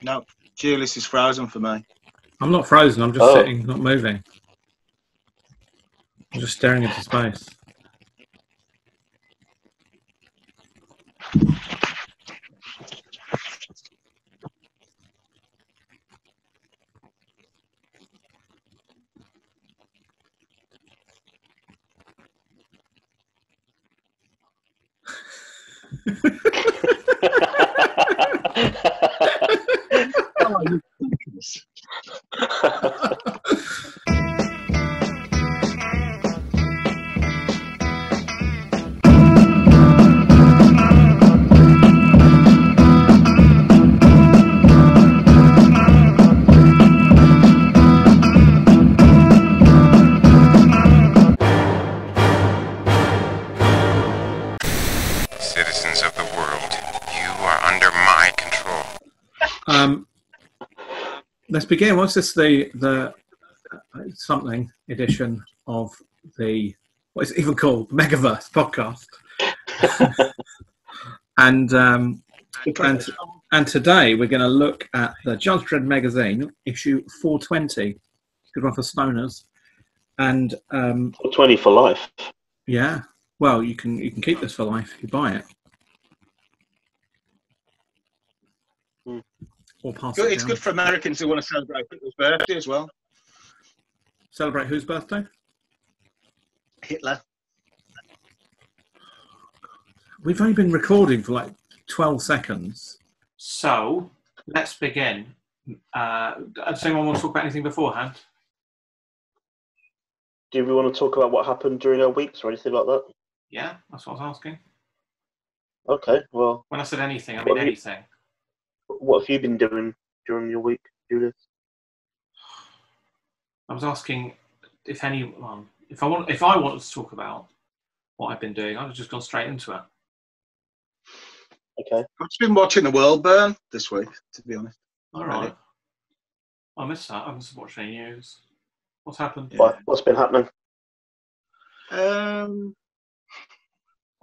No, Julius is frozen for me. I'm not frozen. I'm just sitting, not moving. I'm just staring into space. Citizens of the world, you are under my control. Let's begin. What's this? The something edition of the, what is it even called? Megaverse podcast. and today we're going to look at the Judge Dredd Megazine, issue 420. Good one for stoners. And 420 for life. Yeah. Well, you can keep this for life if you buy it. Or pass it It's down. good for Americans who want to celebrate Hitler's birthday as well. Celebrate whose birthday? Hitler. We've only been recording for like 12 seconds. So, let's begin. Does anyone want to talk about anything beforehand? Do we want to talk about what happened during our weeks or anything like that? Yeah, that's what I was asking. Okay, well... When I said anything, I mean anything. What have you been doing during your week, Julius? I was asking if anyone, if I wanted to talk about what I've been doing, I'd have just gone straight into it. Okay. I've just been watching the world burn this week, to be honest. All right. I missed that. I haven't watched any news. What's happened? Yeah. What's been happening? I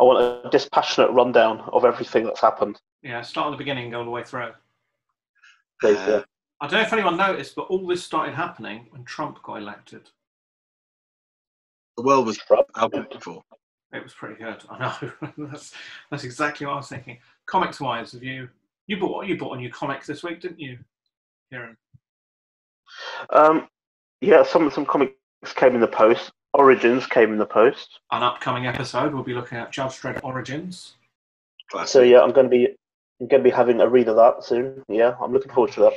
want a dispassionate rundown of everything that's happened. Yeah, start at the beginning and go all the way through. Please, yeah. I don't know if anyone noticed, but all this started happening when Trump got elected. The world was out before. It was pretty good. I know. that's exactly what I was thinking. Comics-wise, have you bought a new comic this week, didn't you, Kieran? Yeah, some comics came in the post. Origins came in the post. An upcoming episode, we'll be looking at Judge Dredd Origins. Classic. So yeah, I'm going to be having a read of that soon. Yeah, I'm looking forward to that.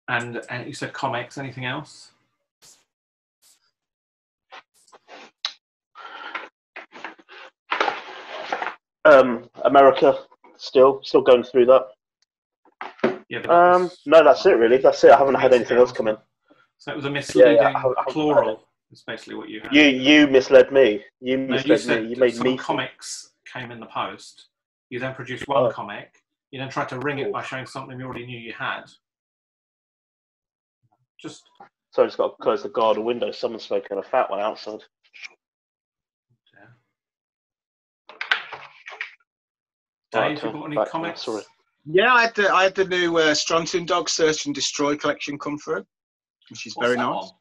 And you said comics. Anything else? America, still going through that. Yeah. But no, that's it really. That's it. I haven't had anything else come in. So it was a misleading I plural. Is basically what you had. You misled me. You said me. You made some me. Comics came in the post. You then produced one comic. You then tried to ring it by showing something you already knew you had. So I just got to close the garden window. Someone's smoking a fat one outside. Dave, you got any comics? Sorry. Yeah, I had the new Strontium Dog Search and Destroy collection come through, which is very nice.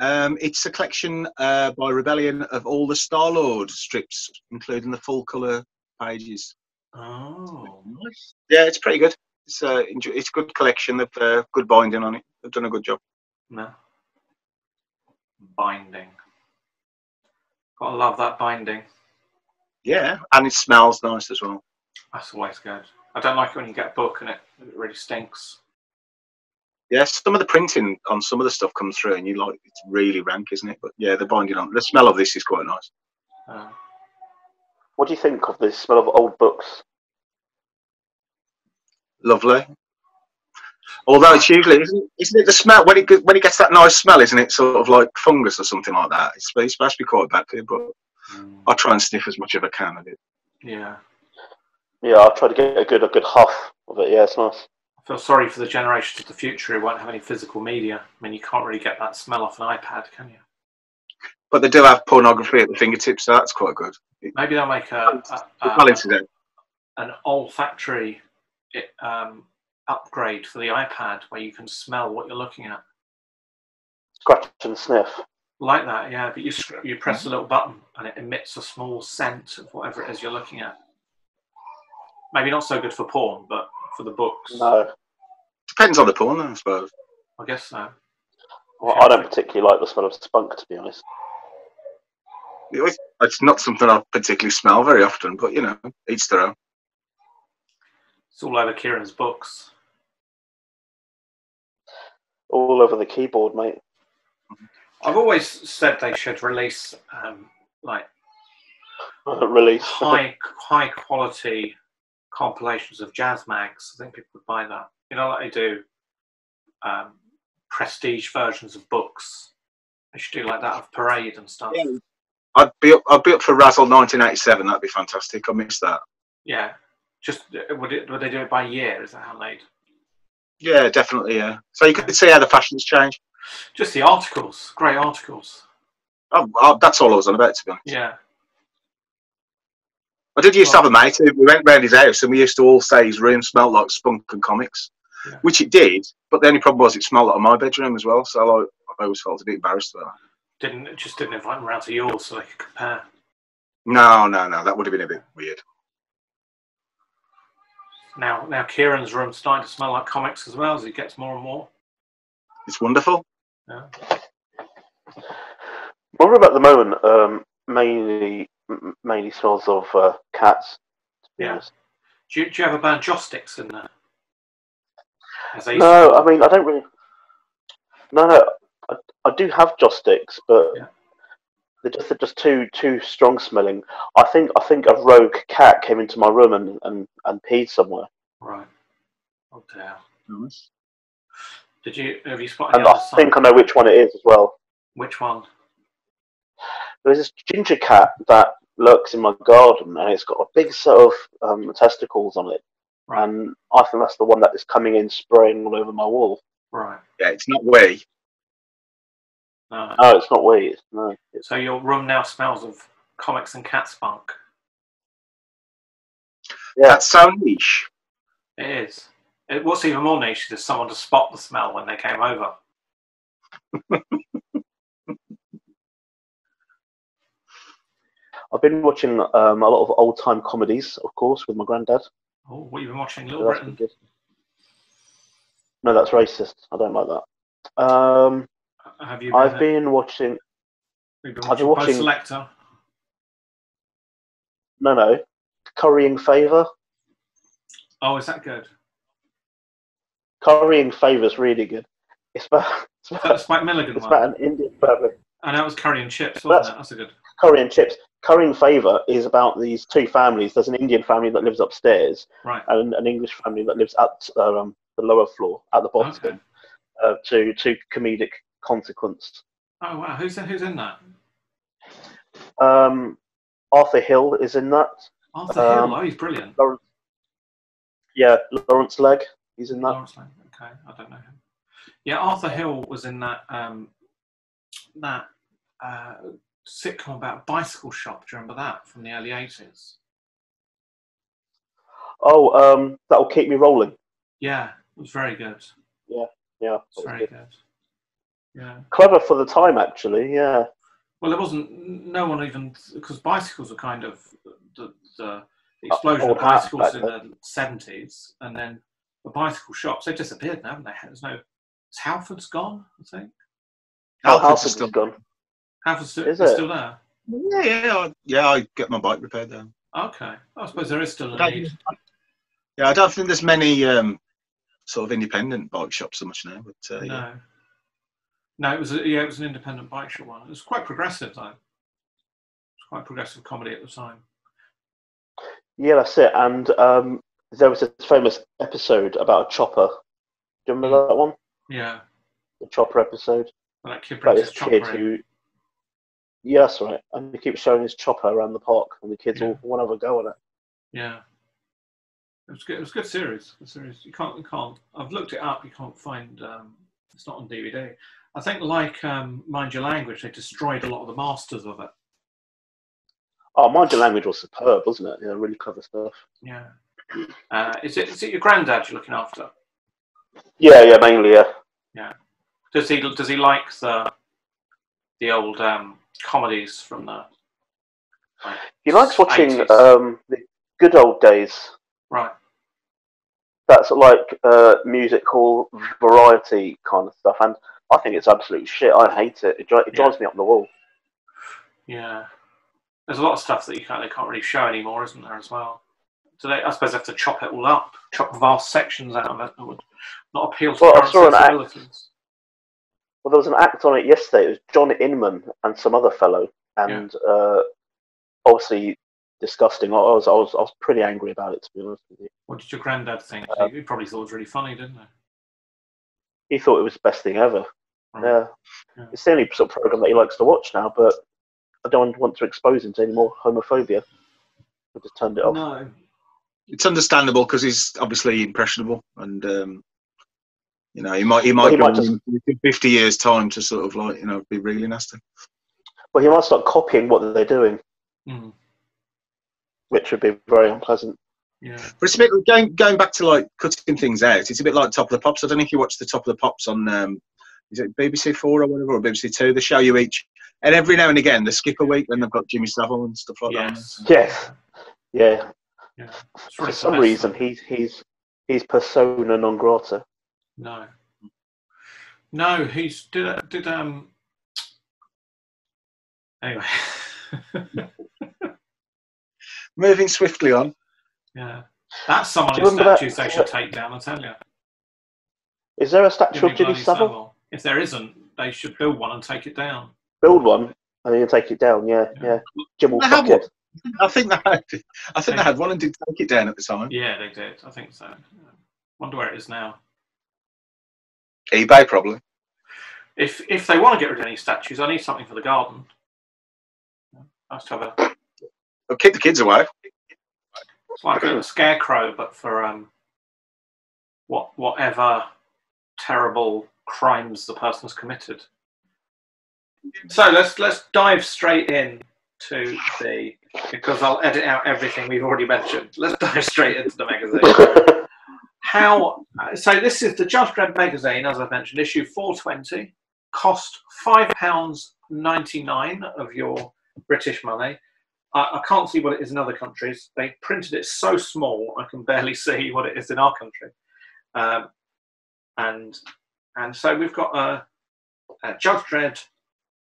It's a collection by Rebellion of all the Star-Lord strips, including the full colour pages. Oh, nice. Yeah, it's pretty good. It's a good collection. They've good binding on it. They've done a good job. No. Binding. Gotta love that binding. Yeah, and it smells nice as well. That's always good. I don't like it when you get a book and it really stinks. Yeah, some of the printing on some of the stuff comes through and it's really rank, isn't it? But yeah, the binding on the smell of this is quite nice. What do you think of the smell of old books? Lovely. Although it's usually isn't it the smell when it gets that nice smell, isn't it? Sort of like fungus or something like that. It's supposed to be quite bad for you, but I try and sniff as much as I can of it. Yeah. Yeah, I'll try to get a good huff of it. Yeah, it's nice. I feel sorry for the generations of the future who won't have any physical media. I mean, you can't really get that smell off an iPad, can you? But they do have pornography at the fingertips, so that's quite good. Maybe they'll make an olfactory upgrade for the iPad where you can smell what you're looking at. Scratch and sniff. Like that, yeah. But you press a little button and it emits a small scent of whatever it is you're looking at. Maybe not so good for porn, but for the books. No. Depends on the porn, I suppose. I guess so. Well, I don't particularly like the smell of spunk, to be honest. It's not something I particularly smell very often, but, you know, each their own. It's all over Kieran's books. All over the keyboard, mate. I've always said they should release, Release. high quality compilations of jazz mags. I think people would buy that. You know, like they do prestige versions of books. They should do like that of Parade and stuff. Yeah. I'd be up for Razzle 1987. That'd be fantastic. I missed that. Yeah. Just would they do it by year? Is that how they'd? Yeah, definitely. Yeah. So you could see how the fashions change. Just the articles, great articles. That's all I was on about, to be honest. Yeah. I did used to have a mate who we went round his house and we used to all say his room smelled like spunk and comics, which it did. But the only problem was it smelled like my bedroom as well. So I always felt a bit embarrassed about that. Didn't invite them around to yours so they could compare. No, that would have been a bit weird. Now Kieran's room's starting to smell like comics as well as it gets more and more. It's wonderful. Yeah. My room at the moment mainly smells of cats. Yeah. Do you have a band Joss sticks in there? No, I mean I don't really. No, I do have Joss sticks, but they're just too strong smelling. I think a rogue cat came into my room and peed somewhere. Right. Oh dear. Nice. Have you spotted? And I think I know which one it is as well. Which one? There's this ginger cat that lurks in my garden, and it's got a big set of testicles on it. Right. And I think that's the one that is coming in spraying all over my wall. Right. Yeah, it's not wee. No, it's not weed. No. So your room now smells of comics and cat spunk. Yeah. That's so niche. It is. What's even more niche is someone to spot the smell when they came over. I've been watching a lot of old-time comedies, of course, with my granddad. Oh, what have you been watching? Little Britain? Good. No, that's racist. I don't like that. I've been watching Post Selector. No. Currying Favour. Oh, is that good? Currying Favour's really good. It's about Spike Milligan. It's about an Indian family. And that was Curry and Chips, wasn't it? That's a good. Curry and Chips. Currying Favour is about these two families. There's an Indian family that lives upstairs, right, and an English family that lives at the lower floor, at the bottom, to comedic consequence. Oh wow, who's in that? Arthur Hill is in that. Arthur Hill, oh, he's brilliant. Lawrence Legg, he's in that. Lawrence Legg, okay, I don't know him. Yeah, Arthur Hill was in that sitcom about a bicycle shop. Do you remember that from the early 80s? Oh, That'll Keep Me Rolling. Yeah, it was very good. Yeah, it's very good. Yeah, clever for the time, actually. Yeah. Well, there wasn't no one even because bicycles were kind of the explosion of bicycles in the 70s, and then the bicycle shops they've disappeared now, haven't they? There's no. Halford's gone, I think. Halford's still gone. Halford's still there. Yeah. I get my bike repaired there. Okay, I suppose there is still a need. Yeah, I don't think there's many sort of independent bike shops so much now. But no, it was an independent bike shop one. It was quite progressive though. It was quite progressive comedy at the time. Yeah, that's it. And there was this famous episode about a chopper. Do you remember that one? Yeah. The chopper episode. Well, that kid brings his chopper who. Yeah, that's right. And he keeps showing his chopper around the park, and the kids all want to have a go on it. Yeah. It was good. It was a good series. You can't. I've looked it up. You can't find. It's not on DVD. I think, like Mind Your Language, they destroyed a lot of the masters of it. Oh, Mind Your Language was superb, wasn't it? Yeah, really clever stuff. Yeah. Is it your granddad you're looking after? Yeah, mainly, yeah. Yeah. Does he like the old comedies from the? Like, He likes watching 80s? the good old days. Right. That's like musical variety kind of stuff, and I think it's absolute shit. I hate it. It drives me up the wall. Yeah. There's a lot of stuff that they can't really show anymore, isn't there, as well? So I suppose they have to chop it all up, chop vast sections out of it that would not appeal to current sensibilities. Well, there was an act on it yesterday. It was John Inman and some other fellow, and obviously disgusting. I was pretty angry about it, to be honest with you. What did your granddad think? He probably thought it was really funny, didn't he? He thought it was the best thing ever. Right. Yeah. It's the only sort of program that he likes to watch now, but I don't want to expose him to any more homophobia. I just turned it off. No. It's understandable because he's obviously impressionable, and you know, he might go just in 50 years' time to sort of like, you know, be really nasty. Well, he might start copying what they're doing, which would be very unpleasant. Yeah. But it's a bit going back to like cutting things out. It's a bit like Top of the Pops. I don't know if you watch the Top of the Pops on is it BBC 4 or whatever, or BBC 2? They show you each, and every now and again they skip a week when they've got Jimmy Savile and stuff like that. Yes. Yeah. Yeah. For some reason, he's persona non grata. No, he's did anyway. Moving swiftly on. Yeah, that's someone whose statues they should take down. I tell you. Is there a statue of Jimmy Savile? If there isn't, they should build one and take it down. Build one and then take it down. Yeah. Jim will fuck it. I think they had one and did take it down at the time. Yeah, they did. I think so. Wonder where it is now. eBay, probably. If they want to get rid of any statues, I need something for the garden. Nice to have a. Well, keep the kids away. It's like a scarecrow, but for whatever terrible crimes the person's committed. So let's dive straight in to because I'll edit out everything we've already mentioned. Let's dive straight into the magazine. So this is the Judge Dredd Megazine, as I've mentioned, issue 420. Cost £5.99 of your British money. I can't see what it is in other countries. They printed it so small I can barely see what it is in our country. And so we've got a Judge Dredd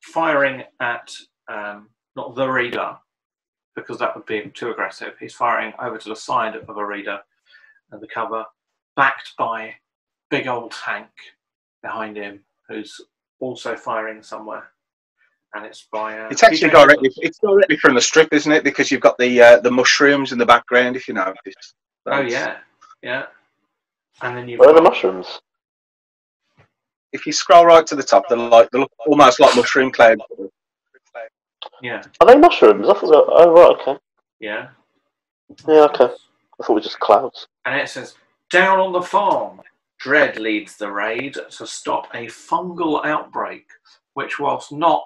firing at not the reader, because that would be too aggressive. He's firing over to the side of a reader and the cover, backed by big old tank behind him, who's also firing somewhere. And it's by it's actually directly from the strip, isn't it? Because you've got the mushrooms in the background, if you notice. Oh yeah. And then where are the mushrooms? If you scroll right to the top, they look almost like mushroom clouds. Yeah. Are they mushrooms? I thought. Oh right, okay. Yeah. Yeah, okay. I thought it was just clouds. And it says, "Down on the farm, Dredd leads the raid to stop a fungal outbreak," which, whilst not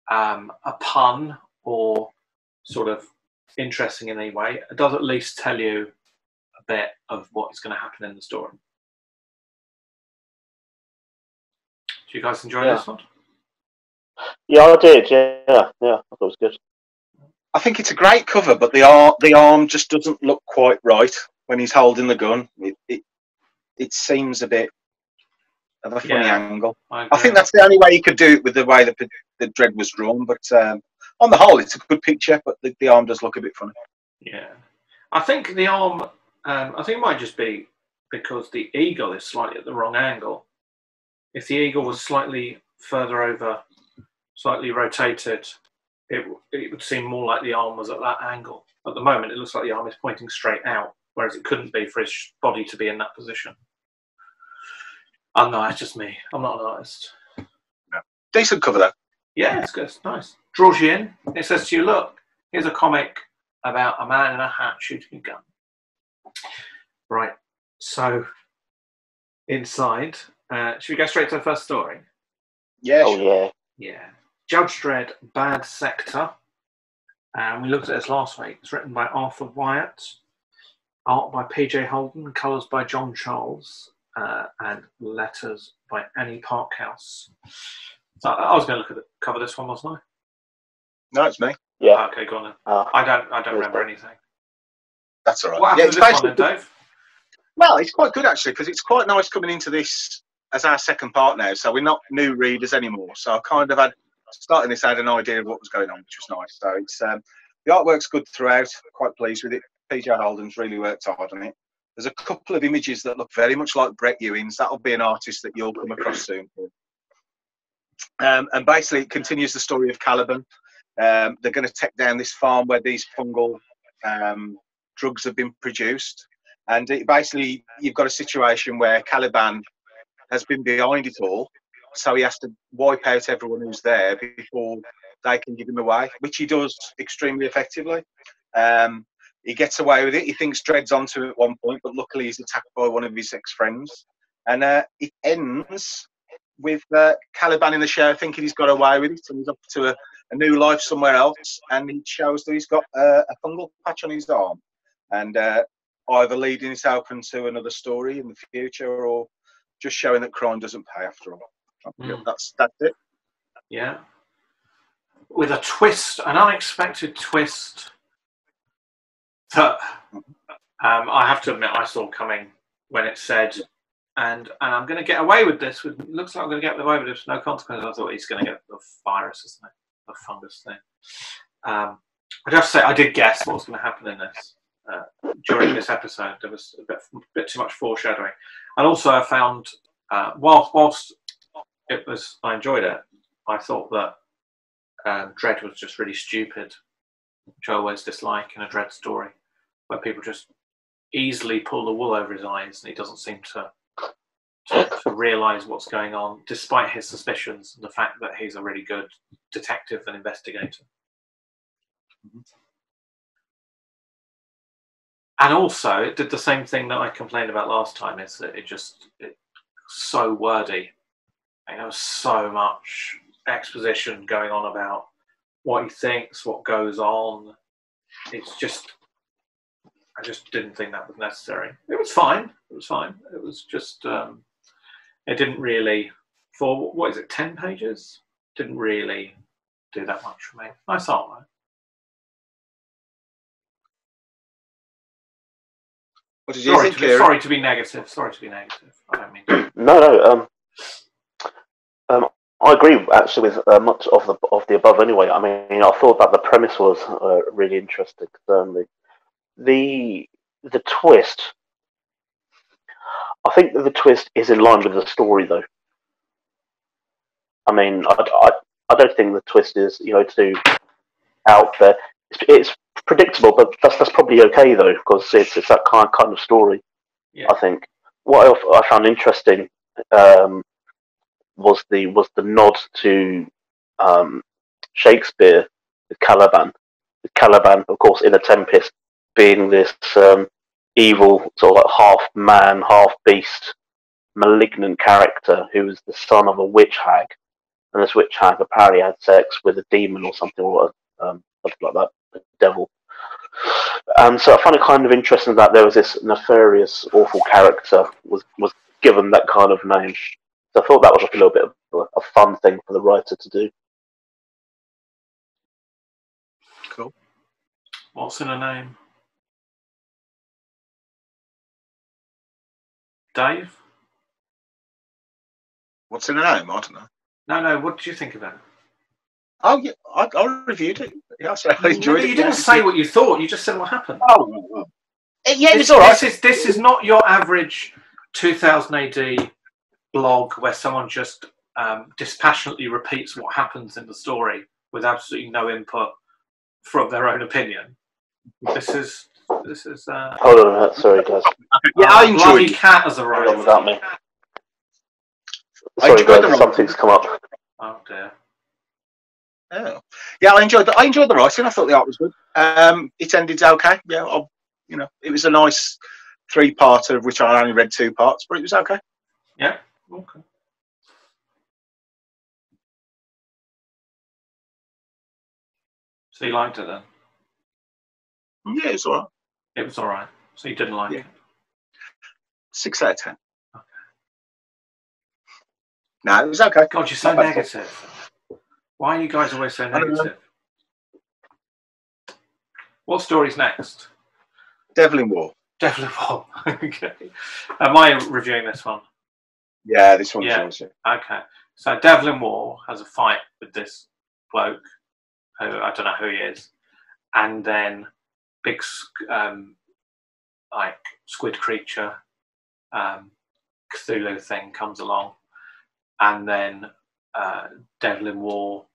a pun or sort of interesting in any way, it does at least tell you a bit of what is going to happen in the story. Do you guys enjoy this one? Yeah, I did. Yeah, I thought it was good. I think it's a great cover, but the arm just doesn't look quite right when he's holding the gun. It seems a bit of a funny angle. I think that's the only way you could do it with the way that the Dredd was drawn. But on the whole, it's a good picture, but the arm does look a bit funny. Yeah, I think the arm. I think it might just be because the eagle is slightly at the wrong angle. If the eagle was slightly further over, slightly rotated, it would seem more like the arm was at that angle. At the moment, it looks like the arm is pointing straight out, whereas it couldn't be for his body to be in that position. Oh no, it's just me. I'm not an artist. No. Decent cover though. Yeah, it's good. It's nice. Draws you in. It says to you, look, here's a comic about a man in a hat shooting a gun. Right. So, inside, should we go straight to the first story? Yeah. Oh, yeah. Yeah. Judge Dredd, Bad Sector. We looked at this last week. It's written by Arthur Wyatt. Art by PJ Holden, colours by John Charles, and letters by Annie Parkhouse. So I was going to cover this one, wasn't I? No, it's me. Yeah. Okay, go on then. I don't remember anything. That's all right. What happened to this one then, Dave? Well, it's quite good actually, because it's quite nice coming into this as our second part now. So we're not new readers anymore. So I kind of starting this, I had an idea of what was going on, which was nice. So it's the artwork's good throughout. Quite pleased with it. PJ Holden's really worked hard on it. There's a couple of images that look very much like Brett Ewing's. That'll be an artist that you'll come across soon. And basically, it continues the story of Caliban. They're going to take down this farm where these fungal drugs have been produced. And basically, you've got a situation where Caliban has been behind it all. So he has to wipe out everyone who's there before they can give him away, which he does extremely effectively. He gets away with it. He thinks Dredd's onto him at one point, but luckily he's attacked by one of his ex-friends. And it ends with Caliban in the shower thinking he's got away with it, and he's up to a new life somewhere else. And it shows that he's got a fungal patch on his arm, and either leading it open to another story in the future, or just showing that crime doesn't pay after all. That's it. Yeah, with a twist, an unexpected twist that I have to admit I saw coming when it said, and I'm going to get away with this. Looks like I'm going to get away with this with no consequences. I thought he's going to get the virus, isn't it? The fungus thing. I'd have to say I did guess what was going to happen in this during this episode. There was a bit too much foreshadowing, and also I found whilst I enjoyed it, I thought that Dredd was just really stupid, which I always dislike in a Dredd story, where people just easily pull the wool over his eyes and he doesn't seem to realise what's going on, despite his suspicions and the fact that he's a really good detective and investigator. And also, it did the same thing that I complained about last time, is that it's so wordy. There was so much exposition going on about what he thinks, what goes on. It's just, I just didn't think that was necessary. It was fine. It was just, it didn't really, for, 10 pages? Didn't really do that much for me. Nice artwork. What did you think, Kieran? Sorry to be negative. I don't mean to. No. I agree actually with much of the above. Anyway, I mean, I thought that the premise was really interesting. The twist. I think that the twist is in line with the story, though. I mean, I don't think the twist is too out there. It's predictable, but that's probably okay though, because it's that kind of story. Yeah. I think what I found interesting was the nod to Shakespeare with Caliban. With Caliban, of course, in A Tempest, being this evil sort of like half man, half beast, malignant character who was the son of a witch hag, and this witch hag apparently had sex with a demon or something, or something like that, a devil. And so I find it kind of interesting that there was this nefarious, awful character was given that kind of name. So I thought that was like a little bit of a fun thing for the writer to do. Cool. What's in a name? Dave? What's in a name? I don't know. No. What did you think of it? Oh, yeah, I reviewed it. Yeah, I enjoyed it. You didn't say what you thought. You just said what happened. Oh. Yeah, it was all right. This is not your average 2000 AD blog where someone just dispassionately repeats what happens in the story with absolutely no input from their own opinion. This is. Hold on a minute, sorry guys. Yeah, I enjoyed bloody it. cat has arrived. Without me. Sorry guys, something's come up. Oh dear. Oh. Yeah, I enjoyed the writing. I thought the art was good. It ended okay. Yeah, it was a nice 3-parter, of which I only read 2 parts, but it was okay. Yeah. Okay. So you liked it then? Yeah, it's all right. It was all right. So you didn't like it? 6 out of 10. Okay. No, it was okay. God, you're so negative. Why are you guys always so negative? What story's next? Devil in War. Devil in War. Okay. Am I reviewing this one? Yeah, this one's yours. Okay. So Devil in War has a fight with this bloke, who I don't know who he is, and then big like squid creature, Cthulhu thing comes along, and then Devil in War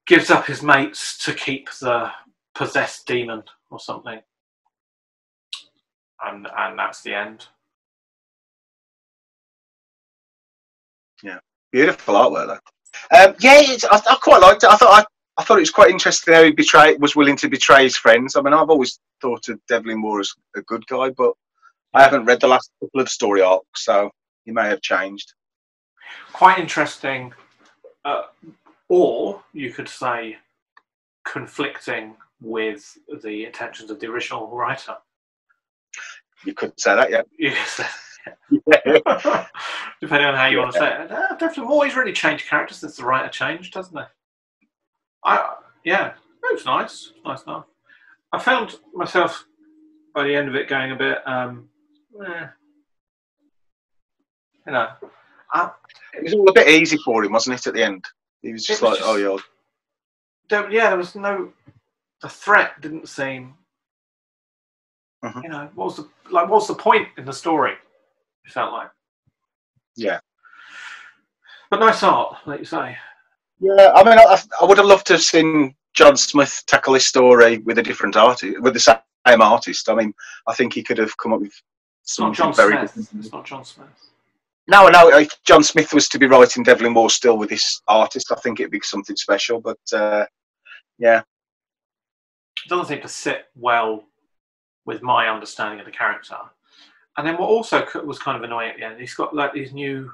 gives up his mates to keep the possessed demon or something, and that's the end. Yeah, beautiful artwork though. I quite liked it. I thought it was quite interesting how he was willing to betray his friends. I mean, I've always thought of Devil in War as a good guy, but I haven't read the last couple of story arcs, so he may have changed. Quite interesting, or you could say conflicting with the intentions of the original writer. You could say that, yeah. You could say that. Depending on how you want to say it. Devil in War, he's really changed characters since the writer changed, doesn't he? It was nice. Nice enough. I found myself by the end of it going a bit, it was all a bit easy for him, wasn't it? At the end, he was just like, "Oh yeah." There was no. The threat didn't seem. Mm-hmm. What's the point in the story? It felt like. Yeah. But nice art, like you say. Yeah, I mean, I would have loved to have seen John Smith tackle this story with a different artist, with the same artist. I mean, I think he could have come up with something very different. It's not John Smith. No, if John Smith was to be writing Devil in War still with this artist, I think it'd be something special. But yeah, it doesn't seem to sit well with my understanding of the character. And then what also was kind of annoying at the end, he's got like these new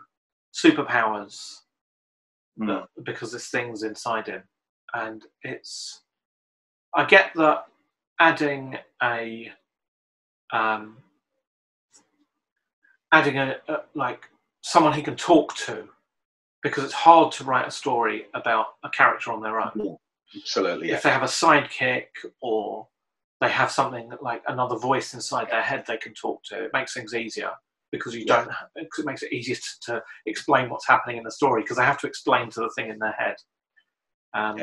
superpowers because this thing's inside him, and I get that adding a like someone he can talk to, because it's hard to write a story about a character on their own. Yeah, absolutely. Yeah. If they have a sidekick or they have something like another voice inside their head they can talk to, it makes things easier, because it makes it easier to explain what's happening in the story, because they have to explain to the thing in their head.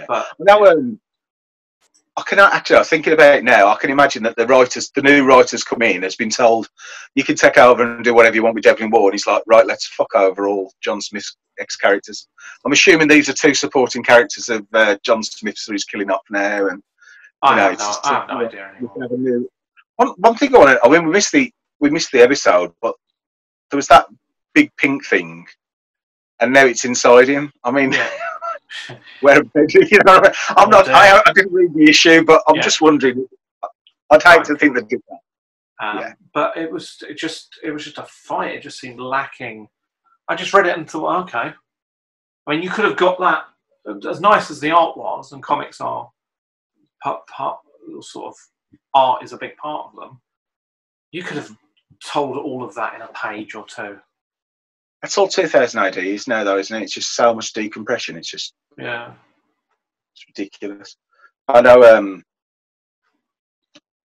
But now, I can actually, I'm thinking about it now. I can imagine that the new writers come in, has been told, you can take over and do whatever you want with Devil in War, and he's like, right, let's fuck over all John Smith's ex-characters. I'm assuming these are two supporting characters of John Smith's who he's killing off now, and I have no idea anymore. One thing we missed the episode, but there was that big pink thing, and now it's inside him. I mean, where you know, I didn't read the issue, but I'm just wondering. I'd hate to think they did that. But it was just a fight. It just seemed lacking. I just read it and thought, okay. I mean, you could have got that, as nice as the art was, and comics are part sort of art is a big part of them. You could have told all of that in a page or two. That's all 2000 IDs now, though, isn't it? It's just so much decompression. It's just it's ridiculous. I know.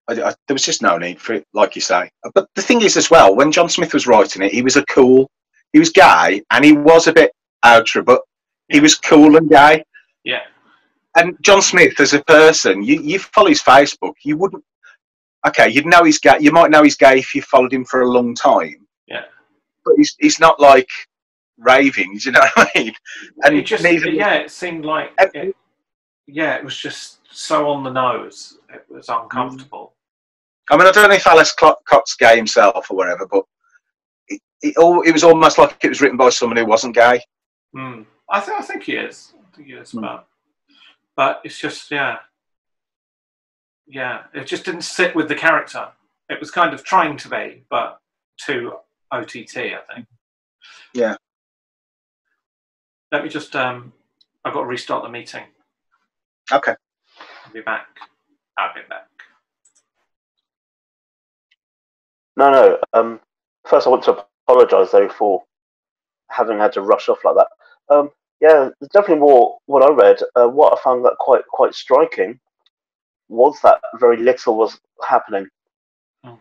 There was just no need for it, like you say. But the thing is, as well, when John Smith was writing it, he was gay, and he was a bit outre, but he was cool and gay. Yeah. And John Smith, as a person, you follow his Facebook, you wouldn't. Okay, you'd know he's gay. You might know he's gay if you followed him for a long time. Yeah. But he's not like raving. Do you know what I mean? And it just it seemed like it was just so on the nose. It was uncomfortable. I mean, I don't know if Alice Cott's gay himself or whatever, but it was almost like it was written by someone who wasn't gay. I think he is. But it's just it just didn't sit with the character. It was kind of trying to be, but too OTT, I think. Yeah. Let me just I've got to restart the meeting. Okay. I'll be back. No. First, I want to apologise though for having had to rush off like that. Yeah, there's definitely more. What I read, what I found that quite striking was that very little was happening. Oh.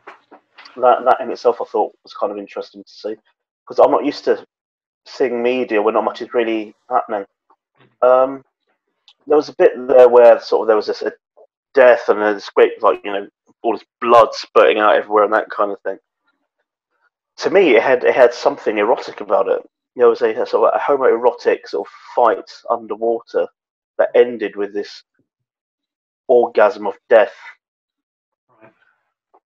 That in itself, I thought was kind of interesting to see, because I'm not used to seeing media where not much is really happening. There was a bit there where sort of there was this death and this great, like, all this blood spurting out everywhere and that kind of thing. To me, it had something erotic about it. There was a sort of a homoerotic sort of fight underwater that ended with this orgasm of death, Right.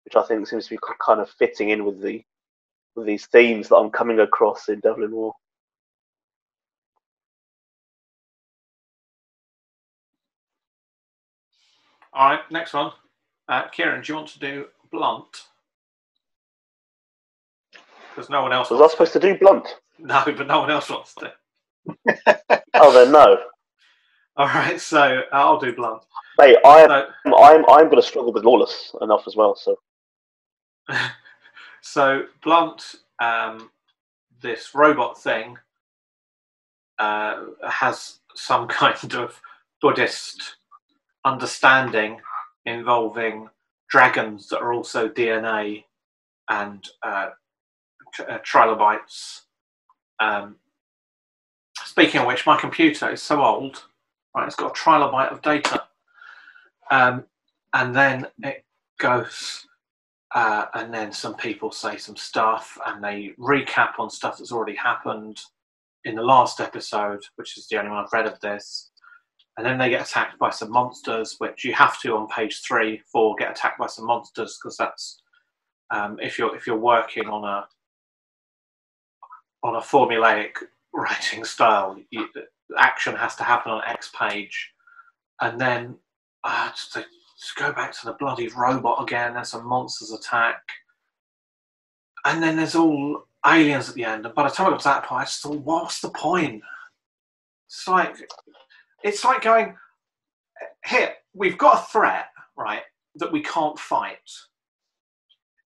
which I think seems to be kind of fitting in with these themes that I'm coming across in Devil in War. All right, next one. Kieran, do you want to do Blunt? Because no one else Was I supposed to do Blunt? No, but no one else wants to. Oh, then no. All right, so I'll do Blunt. Hey, I'm going to struggle with Lawless enough as well. So Blunt, this robot thing, has some kind of Buddhist understanding involving dragons that are also DNA and trilobites. Speaking of which, my computer is so old, right? It's got a trilobite of data, and then it goes, and then some people say some stuff, and they recap on stuff that's already happened in the last episode, which is the only one I've read of this. And then they get attacked by some monsters, which you have to on page 3 for get attacked by some monsters, because that's if you're working on a formulaic writing style, action has to happen on X page. And then to go back to the bloody robot again, there's some monsters attack, and then there's all aliens at the end. And by the time I got to that point, I just thought, what's the point? It's like going, here, we've got a threat, right, that we can't fight.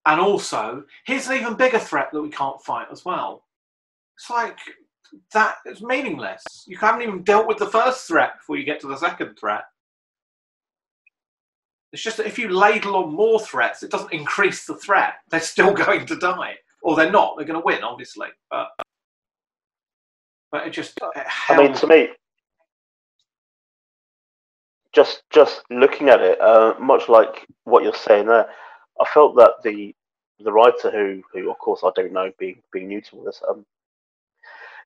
And also, here's an even bigger threat that we can't fight as well. It's like, that is meaningless. You haven't even dealt with the first threat before you get to the second threat. It's just that if you ladle on more threats, it doesn't increase the threat. They're still going to die. Or they're not. They're going to win, obviously. But it just... I mean, to me... Just looking at it, much like what you're saying there, I felt that the writer who of course I don't know, being new to all this,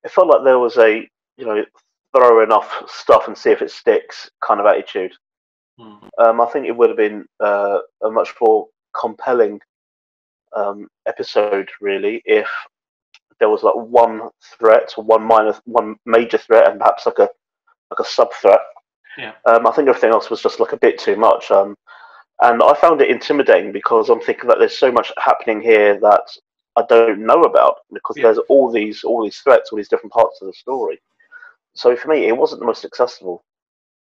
it felt like there was a throw enough stuff and see if it sticks kind of attitude. I think it would have been a much more compelling episode really if there was like one threat or one major threat and perhaps like a sub threat. Yeah. I think everything else was just like a bit too much, and I found it intimidating because I'm thinking that there's so much happening here that I don't know about, because there's all these threats, all these different parts of the story. So for me, it wasn't the most accessible.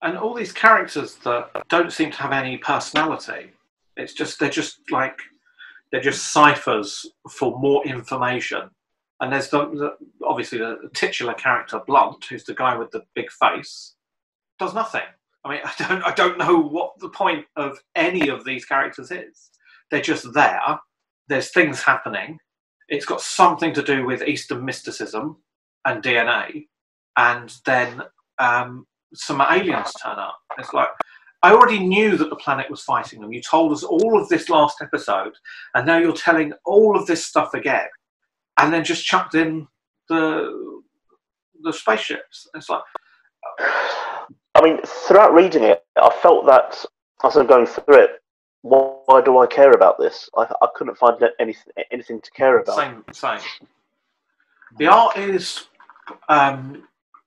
And all these characters that don't seem to have any personality. They're just ciphers for more information. And there's obviously the titular character Blunt, who's the guy with the big face. Does nothing. I mean, I don't know what the point of any of these characters is. They're just there. There's things happening. It's got something to do with Eastern mysticism and DNA, and then some aliens turn up. It's like, I already knew that the planet was fighting them. You told us all of this last episode, and now you're telling all of this stuff again, and then just chucked in the spaceships. It's like... I mean, throughout reading it, I felt that as I'm going through it, why do I care about this? I couldn't find anything to care about. Same. The art is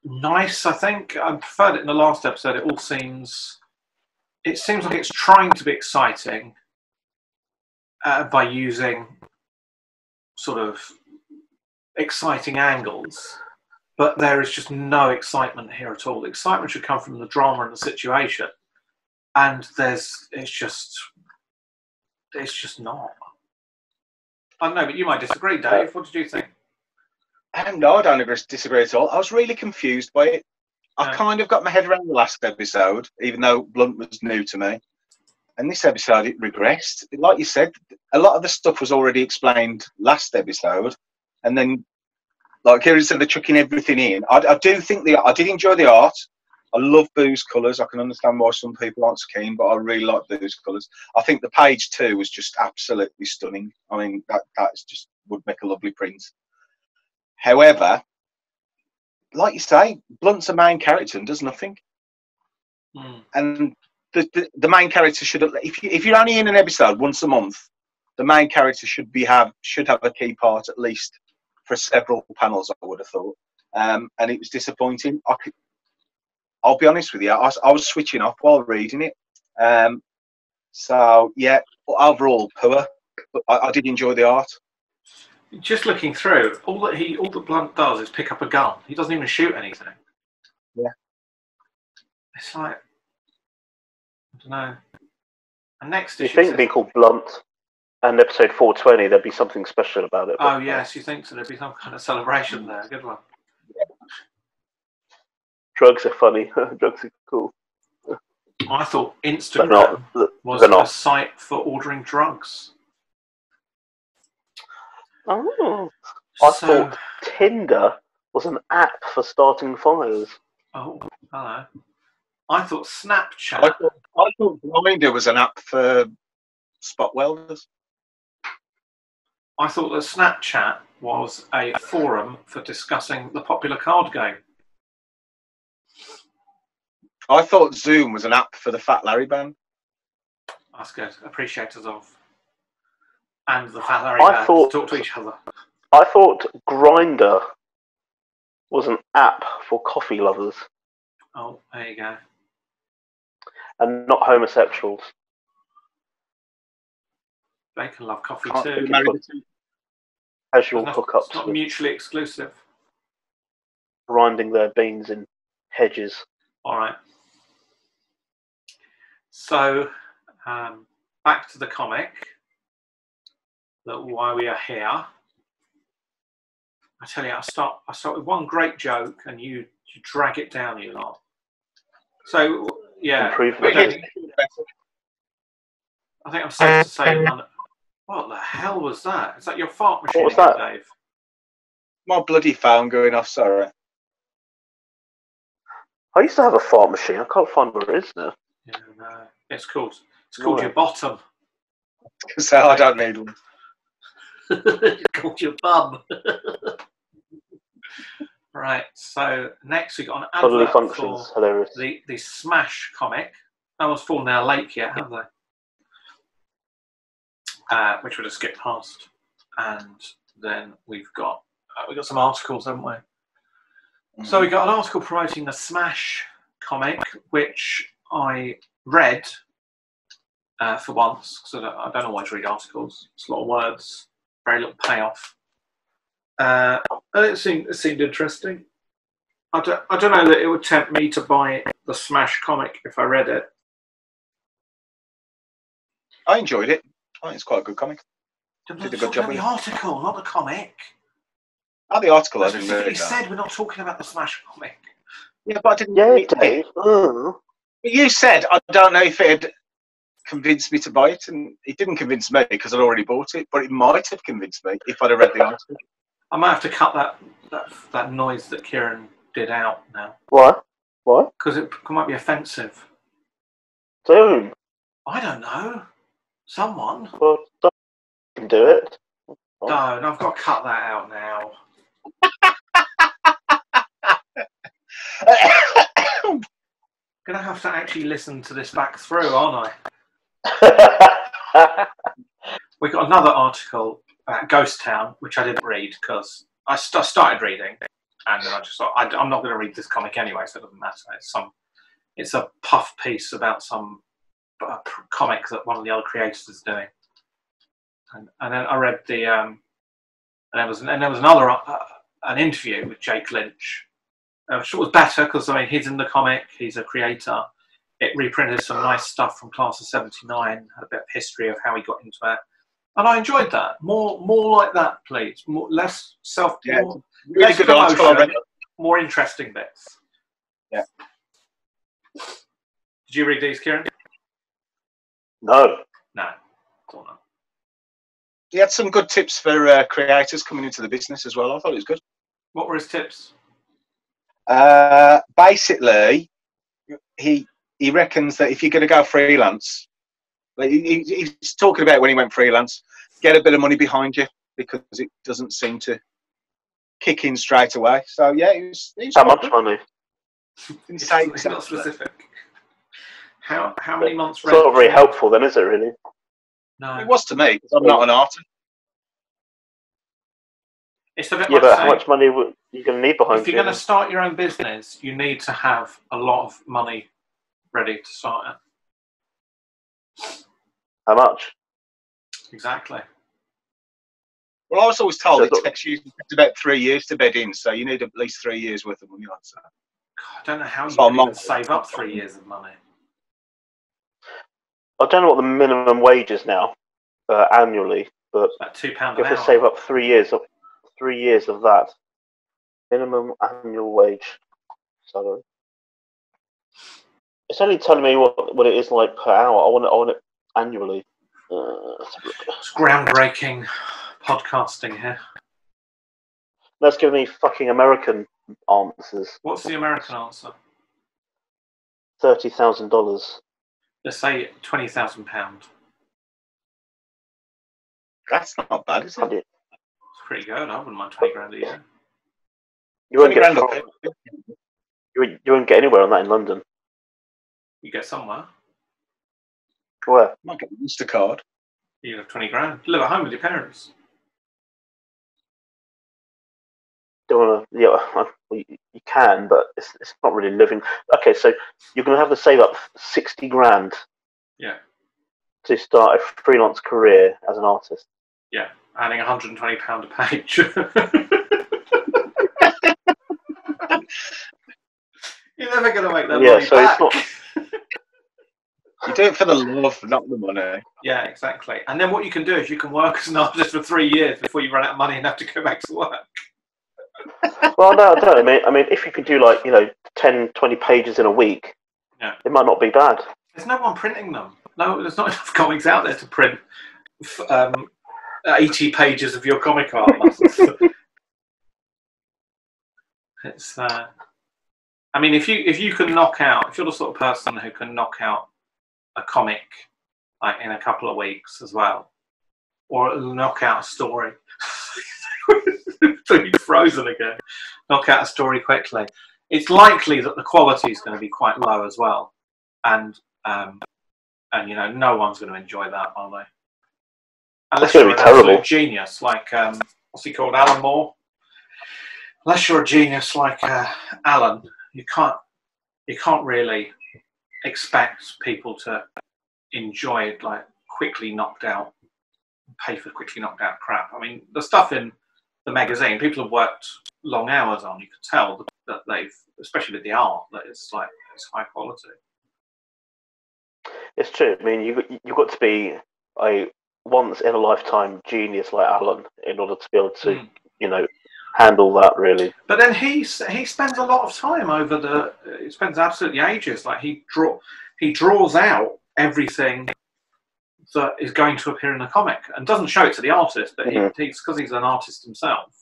nice, I think. I preferred it in the last episode. It seems like it's trying to be exciting by using sort of exciting angles. But there is just no excitement here at all. The excitement should come from the drama and the situation, and it's just not. I don't know, but you might disagree, Dave. What did you think? No, I don't disagree at all. I was really confused by it. I kind of got my head around the last episode, even though Blunt was new to me. And this episode, it regressed. Like you said, a lot of the stuff was already explained last episode. And then, like Kieran said, they're chucking everything in. I do think I did enjoy the art. I love Boo's colours. I can understand why some people aren't so keen, but I really like Boo's colours. I think the page 2 was just absolutely stunning. I mean, that's just would make a lovely print. However, like you say, Blunt's a main character and does nothing. And the main character should, if you're only in an episode once a month, the main character should have a key part at least for several panels. I would have thought, and it was disappointing. I'll be honest with you, I was switching off while reading it. So yeah, overall poor, but I did enjoy the art. Just looking through, all that Blunt does is pick up a gun. He doesn't even shoot anything. Yeah. It's like, I don't know. And next you think being called Blunt and episode 420, there'd be something special about it. Oh yes, you think so? There'd be some kind of celebration there. Good one. Yeah. Drugs are funny. Drugs are cool. I thought Instagram was a site for ordering drugs. Oh, I thought Tinder was an app for starting fires. Oh, hello. I thought Snapchat. I thought Grindr was an app for spot welders. I thought that Snapchat was a forum for discussing the popular card game. I thought Zoom was an app for the Fat Larry Band. That's good. Appreciators of. And the Fat Larry Band talk to each other. I thought Grindr was an app for coffee lovers. Oh, there you go. And not homosexuals. They can love coffee too. Casual hookups. It's not mutually exclusive. Grinding their beans in hedges. All right. So, back to the comic. Why we are here. I tell you, I start with one great joke, and you drag it down, you lot. So yeah, I think I'm safe to say. What the hell was that? Is that your fart machine, what was that? Dave? My bloody phone going off. Sorry. Oh, I used to have a fart machine. I can't find where it is now. Yeah, no. It's called your bottom. So I don't need one. It's called your bum. Right. So next we got an advert functions. for Hilarious. the Smash comic. No one's fallen our lake yet, have they? Which we'll just skip past. And then we've got some articles, haven't we? Mm-hmm. So we got an article promoting the Smash comic, which I read for once, because I don't always read articles. It's a lot of words, very little payoff. And it seemed interesting. I don't know that it would tempt me to buy the Smash comic if I read it. I enjoyed it. I think it's quite a good comic. Did a good job. The article, not the comic. Oh, the article. I didn't really. You said we're not talking about the Smash comic. Yeah, but I didn't. Yeah, Dave. You said I don't know if it had convinced me to buy it, and it didn't convince me because I'd already bought it. But it might have convinced me if I'd have read the article. I might have to cut that noise that Kieran did out now. What? What? Because it might be offensive. To whom? I don't know. Someone. Well, you can do it. No, I've got to cut that out now. I'm going to have to actually listen to this back through, aren't I? We got another article about Ghost Town, which I didn't read because I started reading, and then I just thought I'm not going to read this comic anyway, so it doesn't matter. It's a puff piece about some comic that one of the other creators is doing, and then I read and there was another an interview with Jake Lynch, which was better because he's in the comic, he's a creator. It reprinted some nice stuff from Class of '79, had a bit of history of how he got into it. And I enjoyed that. More like that, please. Less self. Yeah, More, really less good article. I read it. more interesting bits. Yeah. Did you read these, Kieran? No. No. Don't know. He had some good tips for creators coming into the business as well. I thought it was good. What were his tips? Basically, he reckons that if you're going to go freelance, like he's talking about when he went freelance, get a bit of money behind you because it doesn't seem to kick in straight away. So yeah, he was How much money? It's not specific. How many months It's rent? not very helpful then, is it really? No. It was to me because I'm not an artist. It's a bit Yeah, like but saying, how much money are you going to need behind if you? you're going to start your own business, you need to have a lot of money ready to start it. How much? Exactly. Well, I was always told So it takes you about 3 years to bed in, so you need at least 3 years worth of money on that. God, I don't know how you So can even save up 3 years of money. I don't know what the minimum wage is now annually, but About £2 you an have to hour. save up 3 years of 3 years of that minimum annual wage salary. It's only telling me what it is like per hour. I want it annually. Let's have a look. It's groundbreaking podcasting here. Let's give me fucking American answers. What's the American answer? $30,000. Let's say £20,000. That's not bad, is it? It's pretty good. I wouldn't mind 20 grand a year. You won't 20 grand get up there. you won't get anywhere on that in London. You get somewhere. Where? Might get an Instacard. You have 20 grand. Live at home with your parents. Don't want to. Yeah, well, you can, but it's not really living. Okay, so you're going to have to save up 60 grand. Yeah. To start a freelance career as an artist. Yeah, earning £120 a page. You're never going to make that money so back. It's not. You do it for the love, not the money. Yeah, exactly. And then what you can do is you can work as an artist for 3 years before you run out of money and have to go back to work. Well, no, I don't. I mean, if you could do 10, 20 pages in a week, yeah, it might not be bad. There's no one printing them. No, there's not enough comics out there to print 80 pages of your comic art. It's. I mean, if you can knock out, if you're the sort of person who can knock out a comic like in a couple of weeks as well, or knock out a story. So you're frozen again. Knock out a story quickly. It's likely that the quality is going to be quite low as well, and no one's going to enjoy that, are they? Unless you're an absolute genius, like what's he called, Alan Moore. Unless you're a genius like Alan, you can't really expect people to enjoy it like quickly knocked out, pay for quickly knocked out crap. I mean, the stuff in the magazine, people have worked long hours on. You can tell that they've, especially with the art, that it's high quality. It's true. I mean, you've got to be a once in a lifetime genius like Alan in order to be able to, handle that really. But then he spends a lot of time he spends absolutely ages. Like he draws out everything that is going to appear in the comic and doesn't show it to the artist, but he's because he's an artist himself.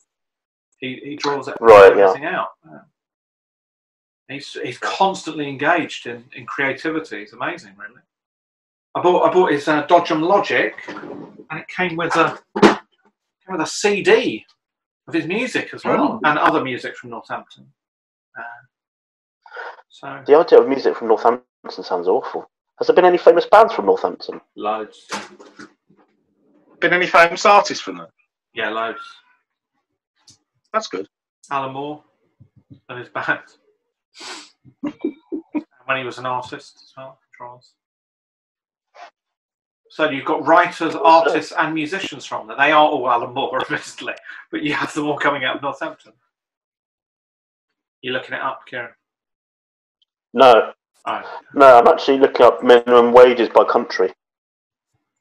He draws everything out. Yeah. He's constantly engaged in creativity. It's amazing, really. I bought his Dodgem Logic, and it came with a CD of his music as well, and other music from Northampton. So the idea of music from Northampton sounds awful. Has there been any famous bands from Northampton? Loads. Been any famous artists from there? Yeah, loads. That's good. Alan Moore and his band. When he was an artist as well, Charles. So you've got writers, artists, and musicians from there. They are all Alan Moore, obviously, but you have them all coming out of Northampton. You looking it up, Kieran? No. Oh. No, I'm actually looking up minimum wages by country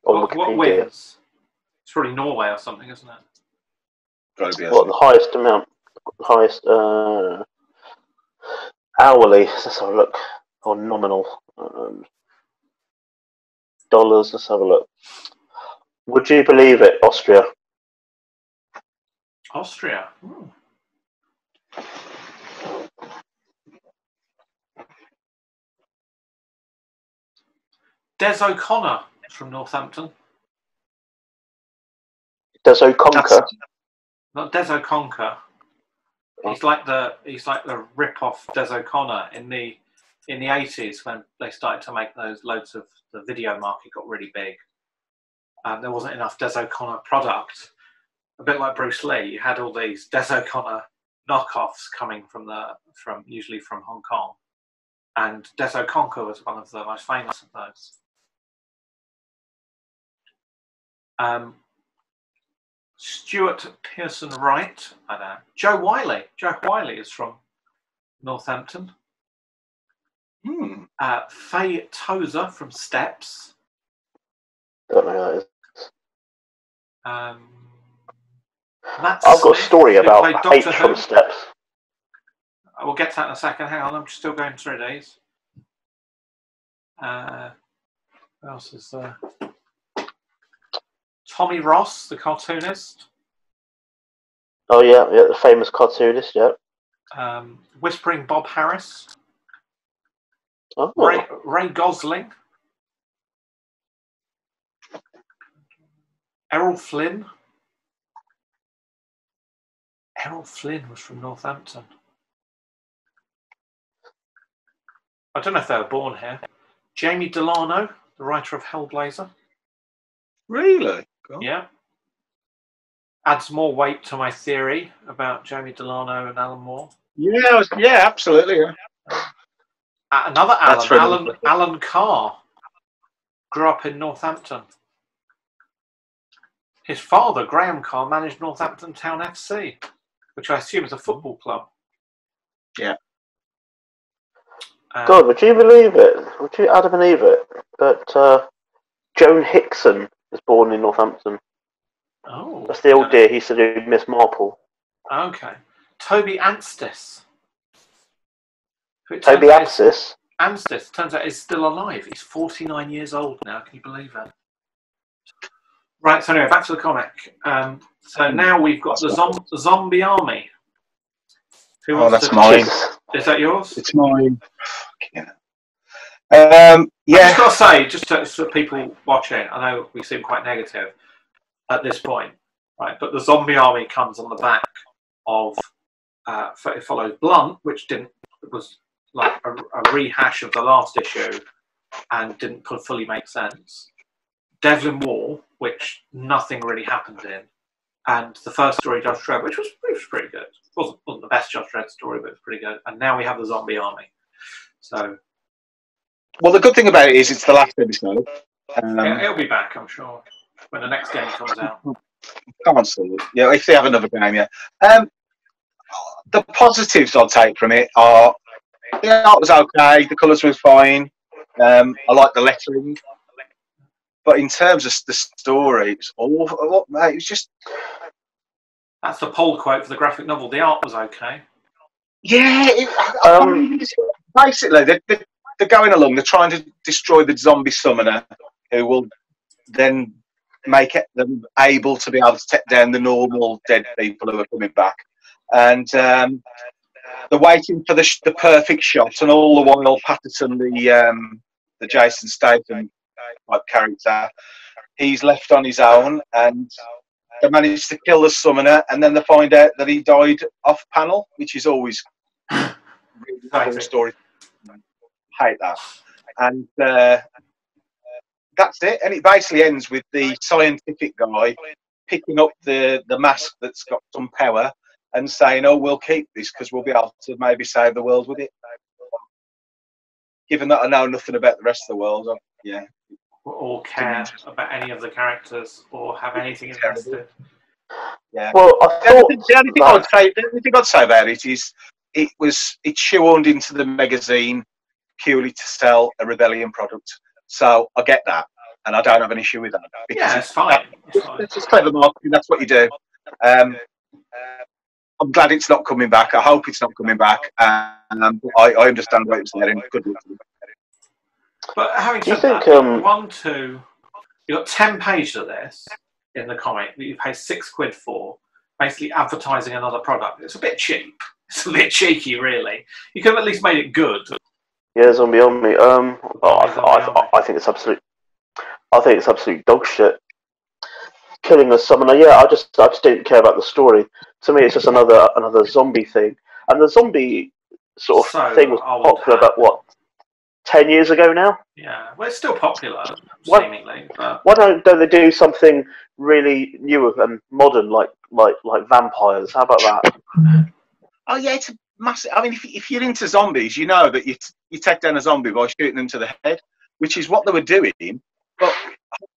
on Wikipedia. What wins? It's probably Norway or something, isn't it? Got to be. What, the highest amount? Highest hourly? Let's have a look. Or nominal dollars. Let's have a look. Would you believe it, Austria? Austria. Ooh. Des O'Connor from Northampton. Des O'Conquer. Not Des O'Conquer. He's like the rip-off Des O'Connor in the 80s when they started to make those loads of the video market got really big. There wasn't enough Des O'Connor product. A bit like Bruce Lee, you had all these Des O'Connor knockoffs coming usually from Hong Kong, and Des O'Conquer was one of the most famous of those. Stuart Pearson Wright, I don't know. Joe Wiley. Joe Wiley is from Northampton. Faye Tozer from Steps. Don't know who that is. I've got a story about H from Steps. We'll get to that in a second. Hang on, I'm still going through these. Who else is there? Tommy Ross, the cartoonist. Oh yeah, the famous cartoonist. Yeah. Whispering Bob Harris. Oh. Ray Gosling. Errol Flynn. Errol Flynn was from Northampton. I don't know if they were born here. Jamie Delano, the writer of Hellblazer. Really? Cool. Yeah. Adds more weight to my theory about Jamie Delano and Alan Moore. Yeah, absolutely. Yeah. Another Alan Carr, grew up in Northampton. His father, Graham Carr, managed Northampton Town FC, which I assume is a football club. Yeah. God, would you believe it? Would you, Adam, believe it? That Joan Hickson was born in Northampton. Oh. That's the old dear he used to do Miss Marple. Okay. Toby Anstis. Toby Anstis? Anstis, turns out, is still alive. He's 49 years old now. Can you believe it? Right, so anyway, back to the comic. So now we've got the zombie army. That's mine. Is that yours? It's mine. Yeah. I've just got to say, just for people watching, I know we seem quite negative at this point, right? But the zombie army comes on the back of it follows Blunt, which was like a rehash of the last issue and didn't fully make sense. Devlin War, which nothing really happened in, and the first story, Judge Dredd, which was pretty good. It wasn't the best Judge Dredd story, but it was pretty good. And now we have the zombie army. So, well, the good thing about it is it's the last episode. It'll be back, I'm sure, when the next game comes out. Can't see it. Yeah, if they have another game, yeah. The positives I'll take from it are the art was okay, the colours were fine. I like the lettering. But in terms of the story, it's awful. Mate, it was just... That's the poll quote for the graphic novel. The art was okay. Yeah. Basically, they're going along. They're trying to destroy the zombie summoner, who will then make them able to be able to take down the normal dead people who are coming back. And they're waiting for the perfect shot, and all the while Patterson, the Jason Statham character, he's left on his own, and they manage to kill the summoner, and then they find out that he died off panel, which is always really cool story. Hate that. And that's it. And it basically ends with the scientific guy picking up the mask that's got some power and saying, "Oh, we'll keep this because we'll be able to maybe save the world with it." Given that I know nothing about the rest of the world, yeah. Or care about any of the characters, or have anything invested. Yeah. Well, the only thing I'd say about it is it's shoehorned into the magazine purely to sell a Rebellion product. So I get that. and I don't have an issue with that. Yeah, it's fine. It's just clever marketing. That's what you do. I'm glad it's not coming back. I hope it's not coming back. I understand why it was there. And good luck. But having said that, you've got 10 pages of this in the comic that you pay £6 for, basically advertising another product. It's a bit cheap. It's a bit cheeky, really. You could have at least made it good. Yeah, Zombie on me. I think it's absolute. I think it's absolute dog shit. Killing a summoner. Yeah, I just didn't care about the story. To me, it's just another zombie thing. And the zombie sort of thing was popular about what, 10 years ago now? Yeah, well, it's still popular, seemingly. But... Why don't they do something really new and modern, like vampires? How about that? Oh yeah, it's a massive. I mean, if you're into zombies, you know that you take down a zombie by shooting them to the head, which is what they were doing. But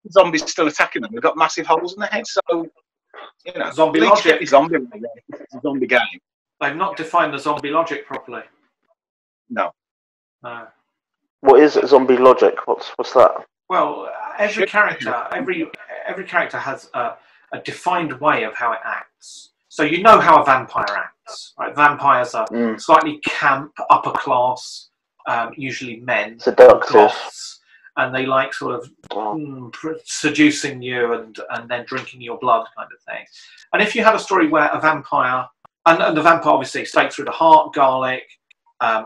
the zombies still attacking them. They've got massive holes in their head, so you know. Zombie logic. It's a zombie game. They've not defined the zombie logic properly. No. No. What is zombie logic? What's that? Well, every character has a defined way of how it acts. So you know how a vampire acts, right? Vampires are slightly camp, upper class, usually men, seductive, goths, and they like sort of seducing you and then drinking your blood, kind of thing. And if you had a story where a vampire, and the vampire obviously stakes through the heart, garlic,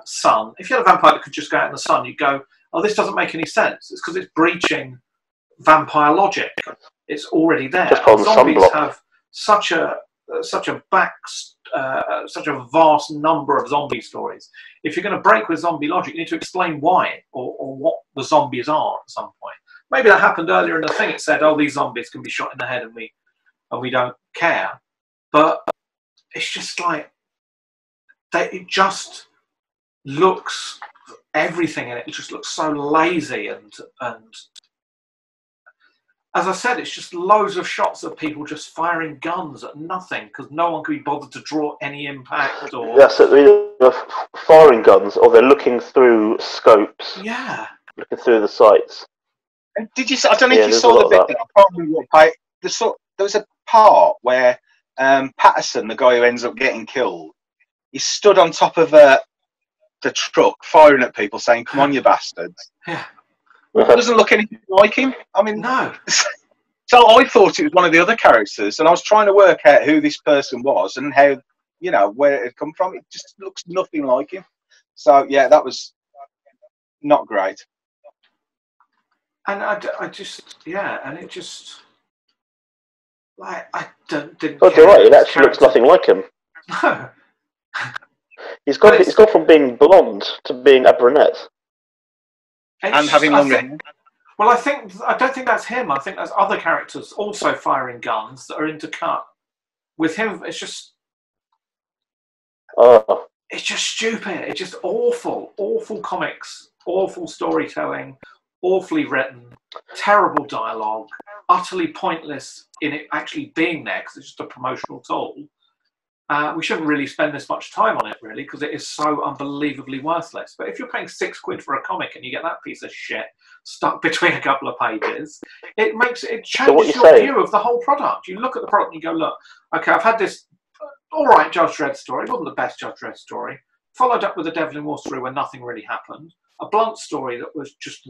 sun. If you had a vampire that could just go out in the sun, you'd go, "Oh, this doesn't make any sense." It's because it's breaching vampire logic. It's already there. Zombies have such a vast number of zombie stories. If you're going to break with zombie logic, you need to explain why or what the zombies are at some point. Maybe that happened earlier in the thing. It said, "Oh, these zombies can be shot in the head, and we don't care." But it's just like it just looks, everything in it just looks so lazy and as I said, it's just loads of shots of people just firing guns at nothing because no one can be bothered to draw any impact or... Yes, they're firing guns or they're looking through scopes. Yeah. Looking through the sights. Did you? I don't know if you saw the bit. I can't remember what part. There was a part where Patterson, the guy who ends up getting killed, he stood on top of the truck firing at people saying, "Come on, you bastards." Yeah. It doesn't look anything like him. I mean, no. So I thought it was one of the other characters, and I was trying to work out who this person was and how, where it had come from. It just looks nothing like him. So yeah, that was not great. And I just like I didn't. Oh, you're right. It actually looks nothing like him. No. He's gone from being blonde to being a brunette. And having longer hair. Well, I don't think that's him. I think there's other characters also firing guns that are intercut. With him, it's just stupid. It's just awful comics, awful storytelling, awfully written, terrible dialogue, utterly pointless in it actually being there because it's just a promotional tool. We shouldn't really spend this much time on it, really, because it is so unbelievably worthless. But if you're paying £6 for a comic and you get that piece of shit stuck between a couple of pages, it changes your view of the whole product. You look at the product and you go, look, okay, I've had this all right Judge Dredd story. It wasn't the best Judge Dredd story. Followed up with a Devil in War story where nothing really happened. A Blunt story that was just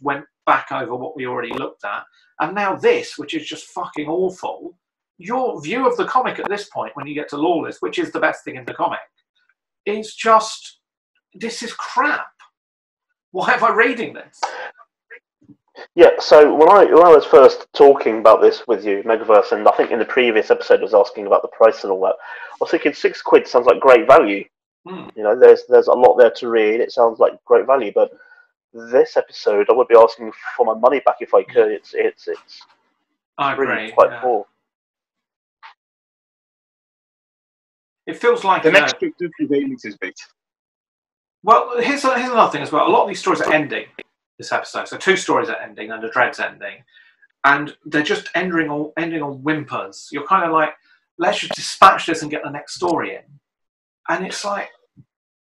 went back over what we already looked at. And now this, which is just fucking awful. Your view of the comic at this point, when you get to Lawless, which is the best thing in the comic, is just, this is crap. Why am I reading this? Yeah, so when I was first talking about this with you, Megaverse, and I think in the previous episode I was asking about the price and all that, I was thinking £6 sounds like great value. There's a lot there to read. It sounds like great value, but this episode I would be asking for my money back if I could. It's I agree, really quite poor. It feels like the next bit does reveal it a bit. Well, here's another thing as well. A lot of these stories are ending this episode. So 2 stories are ending and the Dread's ending, and they're just ending on whimpers. You're kind of like, let's just dispatch this and get the next story in. And it's like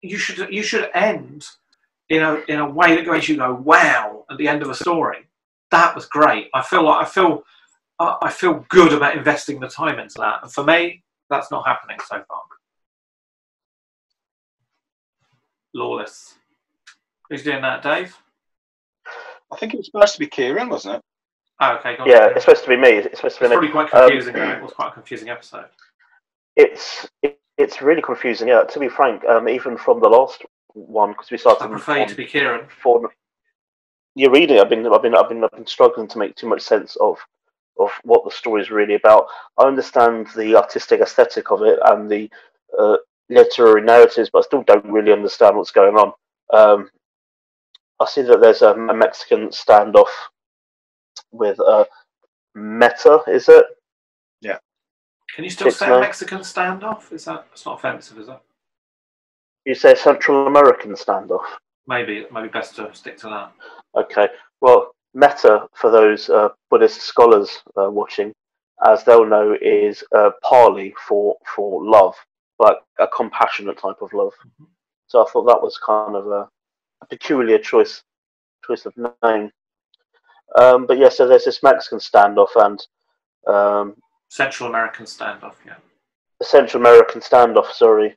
you should end in a way that makes you go wow at the end of a story. that was great. I feel good about investing the time into that. And for me, that's not happening so far. Lawless. Who's doing that, Dave? I think it was supposed to be Kieran, wasn't it? Oh, okay. Go on. Yeah, it's supposed to be me. It's supposed to be me. Probably quite confusing. It was quite a confusing episode. It's really confusing. Yeah, to be frank, even from the last one, because we started. I prefer you to be Kieran. You're reading. I've been struggling to make too much sense of what the story is really about. I understand the artistic aesthetic of it and the literary narratives, but I still don't really understand what's going on. I see that there's a Mexican standoff with Meta. Is it? Yeah. Can you still say a Mexican standoff? It's not offensive, is it? You say Central American standoff. Maybe best to stick to that. Okay. Well, Meta, for those Buddhist scholars watching, as they'll know, is Pali for love, like a compassionate type of love. Mm-hmm. So I thought that was kind of a peculiar choice of name. But yeah, so there's this Mexican standoff and Central American standoff, yeah. The Central American standoff, sorry,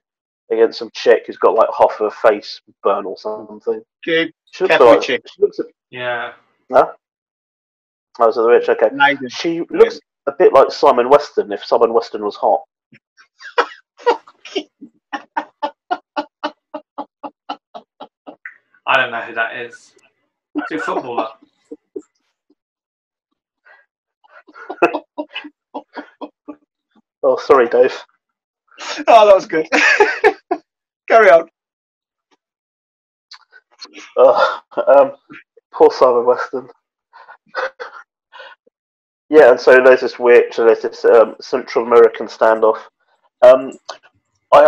against some chick who's got like half her face burnt or something. Good. She looks yeah. Huh? Oh, so the rich, okay. Amazing. She looks a bit like Simon Weston if Simon Weston was hot. I don't know who that is. It's a footballer. Oh, sorry, Dave. Oh, that was good. Carry on. Poor Simon Weston. Yeah, and so there's this witch, and there's this Central American standoff. I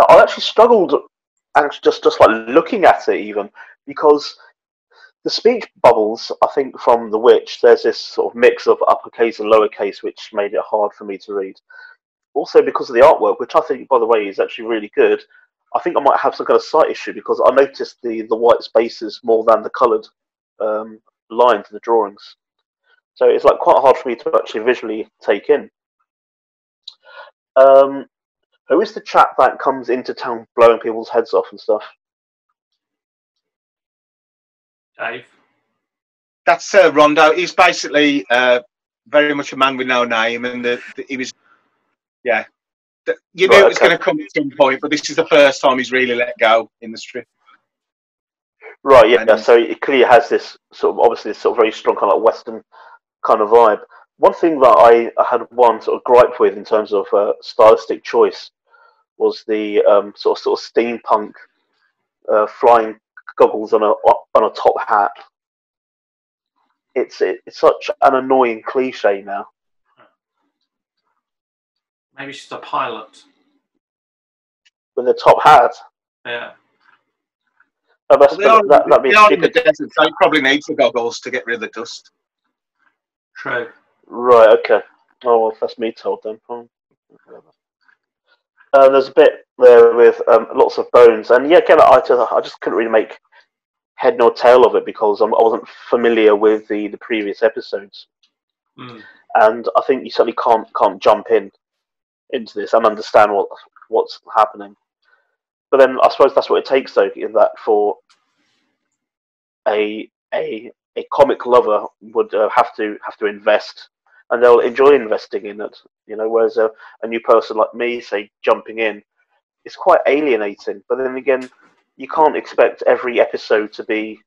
actually struggled, just like looking at it even, because the speech bubbles, I think, from the witch, there's this sort of mix of uppercase and lowercase, which made it hard for me to read. Also, because of the artwork, which I think, by the way, is actually really good, I think I might have some kind of sight issue because I noticed the white spaces more than the coloured lines in the drawings. So it's like quite hard for me to actually visually take in. Who is the chap that comes into town blowing people's heads off and stuff? Dave. That's Rondo. He's basically very much a man with no name, and he was, yeah. You knew it was going to come at some point, but this is the first time he's really let go in the strip. Right, yeah. So it clearly has this sort of, obviously, this sort of very strong kind of like Western kind of vibe. One thing that I had one sort of gripe with in terms of stylistic choice was the sort of steampunk flying goggles on a top hat. It's such an annoying cliche now. Maybe she's a pilot. With a top hat? Yeah. They are in the desert, so he probably needs the goggles to get rid of the dust. True. Right, okay. Oh, well, that's me told then. There's a bit there with lots of bones. And yeah, again, I just couldn't really make head nor tail of it because I wasn't familiar with the previous episodes. Mm. And I think you certainly can't jump into this and understand what's happening. But then I suppose that's what it takes, though, in that for a comic lover would have to invest, and they'll enjoy investing in it. Whereas a new person like me, say, jumping in, it's quite alienating. But then again, you can't expect every episode to be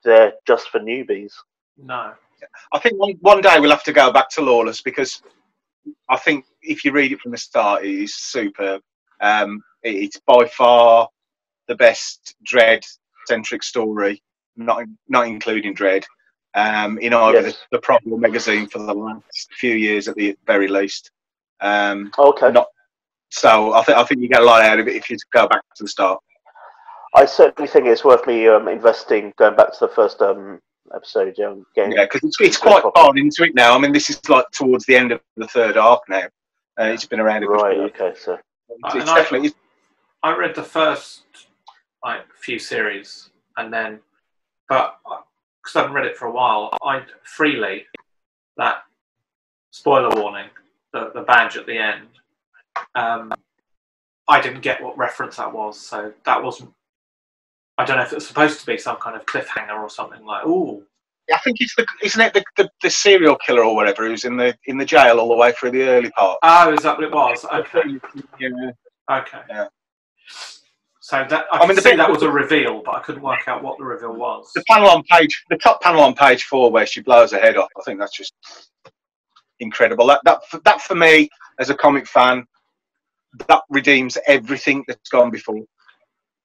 there just for newbies. No. I think one day we'll have to go back to Lawless because I think if you read it from the start, it is superb. It's by far the best Dredd-centric story, not including Dredd, in either the Parody magazine for the last few years at the very least. Okay. So I think you get a lot out of it if you go back to the start. I certainly think it's worth me investing, going back to the first episode. Yeah, because it's quite far into it now. I mean, this is like towards the end of the third arc now. It's been around a good right. while. Okay, so it's definitely. I read the first few series, and then, but because I haven't read it for a while, I'd freely that spoiler warning, the badge at the end, I didn't get what reference that was, so that wasn't. I don't know if it was supposed to be some kind of cliffhanger or something like. Ooh. I think isn't it the serial killer or whatever who's in the jail all the way through the early part? Oh, is that what it was? Okay. Yeah. Okay. Yeah. So that I mean, that was a reveal, but I couldn't work out what the reveal was. The top panel on page 4 where she blows her head off. I think that's just incredible. That for me as a comic fan, that redeems everything that's gone before.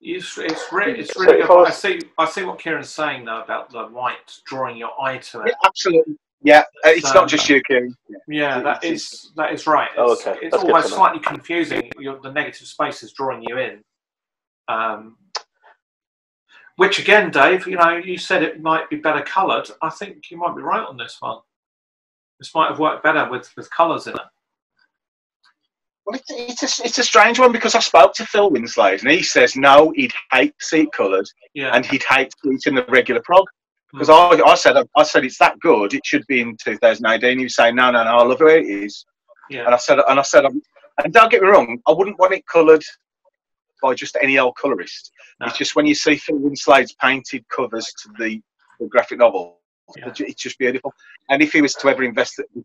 It's really good. I see what Kieran's saying though about the white drawing your eye to it. Yeah, absolutely. Yeah, it's not just you, Kieran. Yeah, that is right. It's almost slightly confusing. The negative space is drawing you in. Which again, Dave, you said it might be better coloured. I think you might be right on this one. This might have worked better with colours in it. Well, it's a strange one because I spoke to Phil Winslade and he says no, he'd hate to see it coloured, and he'd hate to see it in the regular prog. Because I said it's that good, it should be in 2000 AD, and he was saying no, I love the way it is. Yeah. And I said, and don't get me wrong, I wouldn't want it coloured by just any old colourist. No. It's just when you see Phil Winslade's painted covers to the graphic novel, it's just beautiful. And if he was to ever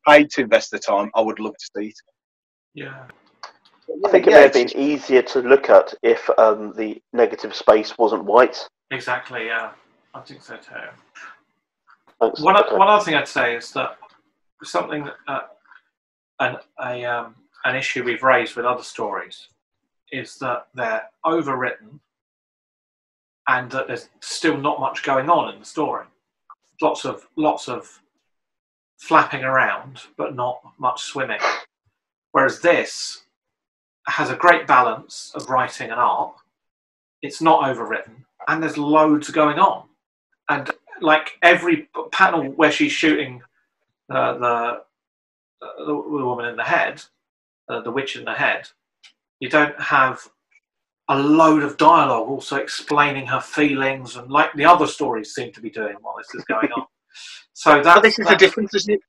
paid to invest the time, I would love to see it. Yeah. I think it may have been easier to look at if the negative space wasn't white. Exactly, yeah. I think so too. Thanks. One other thing I'd say is that something, an issue we've raised with other stories is that they're overwritten and that there's still not much going on in the story. Lots of flapping around, but not much swimming. Whereas this has a great balance of writing and art. It's not overwritten, and there's loads going on. And like every panel where she's shooting the woman in the head, the witch in the head, you don't have a load of dialogue also explaining her feelings, and like the other stories seem to be doing while this is going on. So this is the difference, isn't it?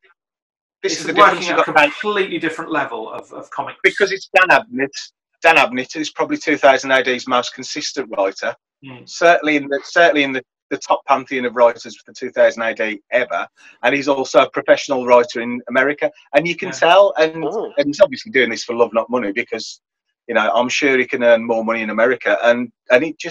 This is the working difference. at a completely different level of comics. Because it's Dan Abnett. Dan Abnett is probably 2000 AD's most consistent writer. Certainly in the top pantheon of writers for 2000 AD ever, and he's also a professional writer in America. And you can tell, and he's obviously doing this for love, not money, because I'm sure he can earn more money in America, and it's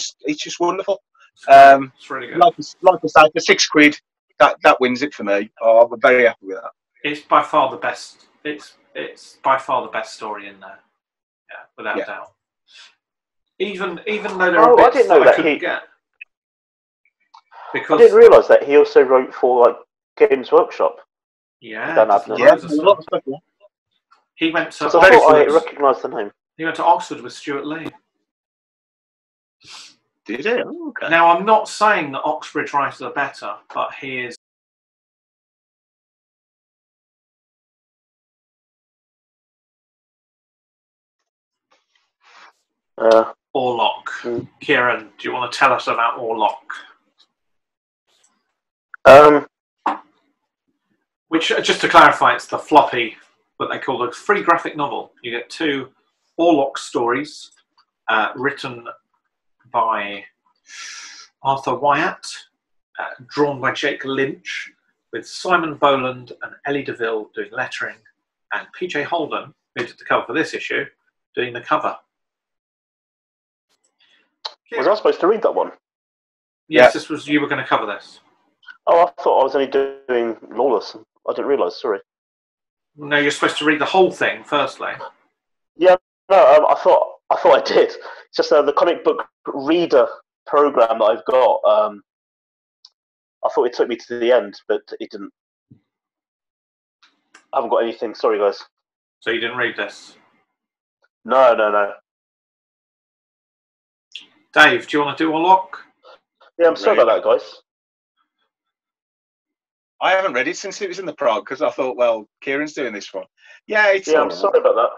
just wonderful. It's really good. Like I say, for £6, that wins it for me. I'm very happy with that. It's by far the best. It's by far the best story in there. Yeah, without doubt. Even though there are bits I didn't know I couldn't get. Because I didn't realise that he also wrote for Games Workshop. Yeah. Dan Abnett. He went to. I thought I recognised the name. He went to Oxford with Stuart Lee. Did he? Oh, okay. Now I'm not saying that Oxbridge writers are better, but he is. Warlock. Kieran, do you want to tell us about Warlock? Which, just to clarify, it's the floppy, what they call the free graphic novel. You get 2 Warlock stories written by Arthur Wyatt, drawn by Jake Lynch, with Simon Boland and Ellie DeVille doing lettering, and PJ Holden, who did the cover for this issue, doing the cover. Was I supposed to read that one? Yes, you were going to cover this. Oh, I thought I was only doing Lawless. I didn't realise, sorry. No, you're supposed to read the whole thing, firstly. Yeah, no, I thought I did. It's just the comic book reader program that I've got. I thought it took me to the end, but it didn't. I haven't got anything. Sorry, guys. So you didn't read this? No. Dave, do you want to do Warlock? Yeah, I'm sorry about that, guys. I haven't read it since it was in the prog because I thought, well, Kieran's doing this one. Yeah, I'm sorry about that.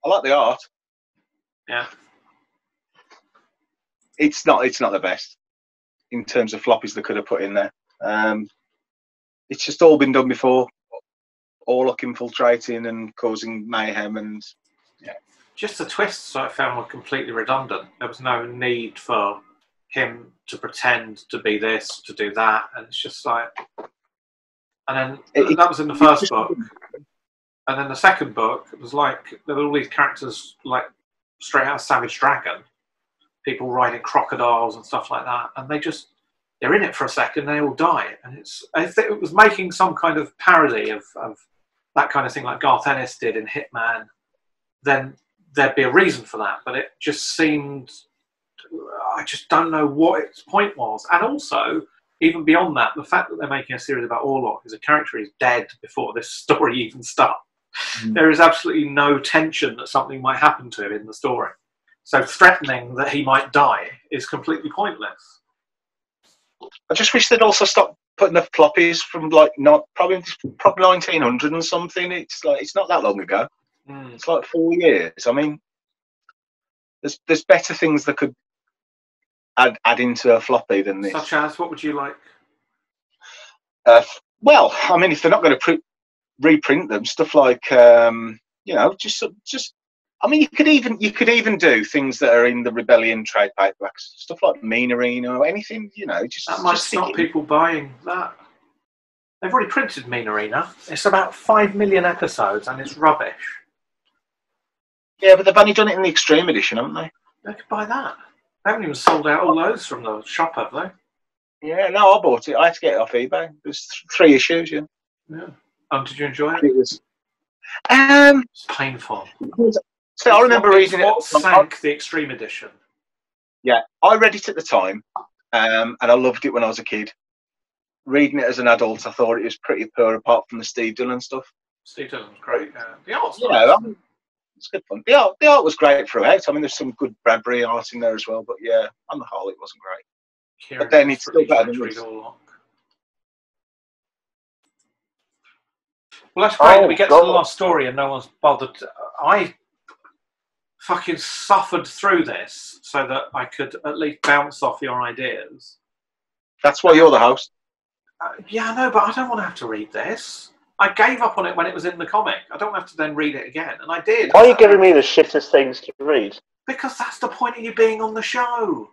I like the art. Yeah. It's not the best in terms of floppies they could have put in there. It's just all been done before. Warlock infiltrating and causing mayhem, and just the twists I found were completely redundant. There was no need for him to pretend to be this, to do that, and it's just like. And then that was in the first book, and then the second book it was like there were all these characters like straight out of Savage Dragon, people riding crocodiles and stuff like that, and they're in it for a second, they all die, and it's if it was making some kind of parody of that kind of thing like Garth Ennis did in Hitman, then there'd be a reason for that, but it just seemed, I just don't know what its point was. And also, even beyond that, the fact that they're making a series about Warlock as a character is dead before this story even starts. There is absolutely no tension that something might happen to him in the story. So threatening that he might die is completely pointless. I just wish they'd also stop putting the floppies from like probably 1900 and something. It's like it's not that long ago. It's like 4 years. I mean, there's better things that could add into a floppy than this. Such as, what would you like? Well, I mean, if they're not going to reprint them, stuff like just. I mean, you could even do things that are in the Rebellion trade paperbacks, stuff like Mean Arena or anything. That might stop people buying that. They've already printed Mean Arena. It's about 5 million episodes, and it's rubbish. Yeah, but they've only done it in the Extreme Edition, haven't they? They could buy that. They haven't even sold out all those from the shop, have they? Yeah, no, I bought it. I had to get it off eBay. There's 3 issues, yeah. Did you enjoy it? It was. It's painful. So I remember reading what sank the Extreme Edition. Yeah, I read it at the time, and I loved it when I was a kid. Reading it as an adult, I thought it was pretty poor, apart from the Steve Dillon stuff. Steve Dillon's great. The art's nice. It's good fun. The art was great throughout. I mean, there's some good Bradbury art in there as well, but yeah, on the whole, it wasn't great. Kieran, but then it's still better than Warlock. Well, that's great that we get to the last story and no one's bothered. I fucking suffered through this so that I could at least bounce off your ideas. That's why you're the host. Yeah, I know, but I don't want to have to read this. I gave up on it when it was in the comic. I don't have to then read it again, and I did. Why are you giving me the shittest things to read? Because that's the point of you being on the show.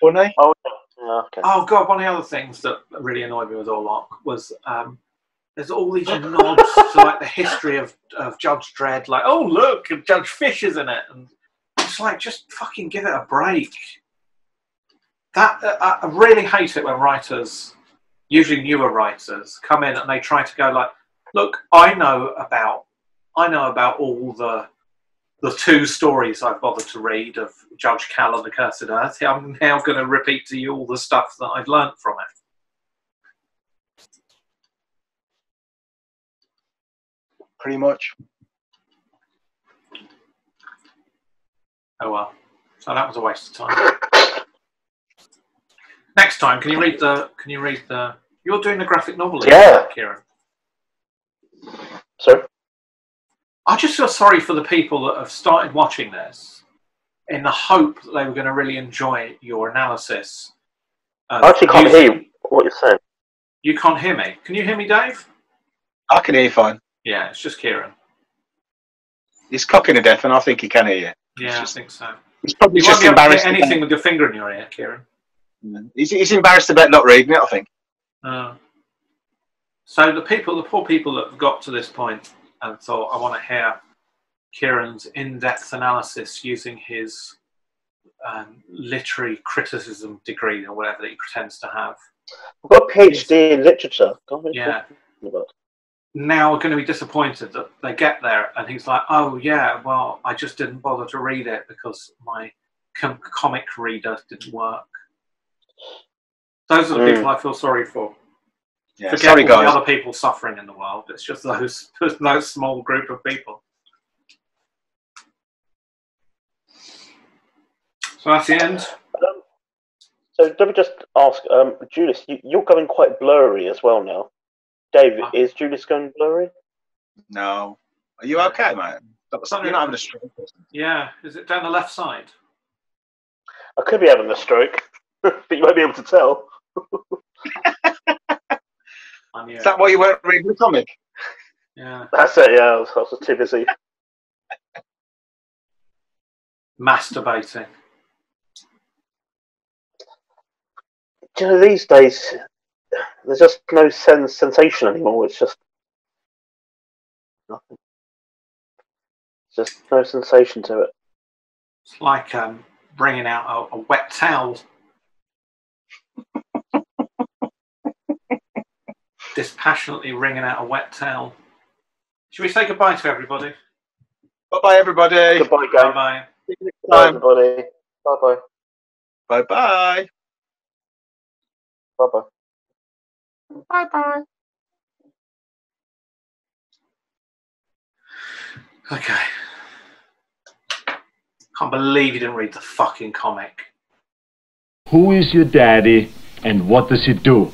Funny? Oh, yeah, okay. Oh, God, one of the other things that really annoyed me with Warlock was there's all these nods to like the history of Judge Dredd, like, oh, look, Judge Fish is in it. And it's like, just fucking give it a break. I really hate it when writers, usually newer writers, come in and they try to go like, look, I know about all the 2 stories I've bothered to read of Judge Cal and the Cursed Earth. I'm now going to repeat to you all the stuff that I've learnt from it. Pretty much. Oh well. So that was a waste of time. Next time, can you read the? You're doing the graphic novel, yeah, Kieran. Sorry. I just feel sorry for the people that have started watching this in the hope that they were going to really enjoy your analysis. I actually can't hear what you're saying. You can't hear me. Can you hear me, Dave? I can hear you fine. Yeah, it's just Kieran. He's cocking to death, and I think he can hear you. Yeah, I think so. He's probably you just won't be able to embarrassed. hear anything with your finger in your ear, Kieran. He's embarrassed about not reading it, I think. So the poor people that have got to this point and thought, I want to hear Kieran's in-depth analysis using his literary criticism degree or whatever that he pretends to have. I've got a PhD in literature. Yeah. Now we're going to be disappointed that they get there and he's like, oh yeah, well, I just didn't bother to read it because my comic reader didn't work. Those are the people I feel sorry for. Yeah, Forget sorry, all guys. the other people suffering in the world. It's just those small group of people. So that's the end. So let me just ask, Julius, you're going quite blurry as well now. Dave, is Julius going blurry? No. Are you okay, mate? You're not having a stroke. Yeah. Is it down the left side? I could be having a stroke, but you won't be able to tell. Is that why you weren't reading the comic? Yeah. That's it. Yeah, I was too busy. Masturbating. Do you know, these days there's just no sensation anymore. It's just nothing. Just no sensation to it. It's like bringing out a wet towel. Dispassionately wringing out a wet towel. Should we say goodbye to everybody? Bye-bye, everybody. Goodbye, guys. Bye-bye. Bye, everybody. Bye-bye. Bye-bye. Bye-bye. Bye-bye. Okay. Can't believe you didn't read the fucking comic. Who is your daddy and what does he do?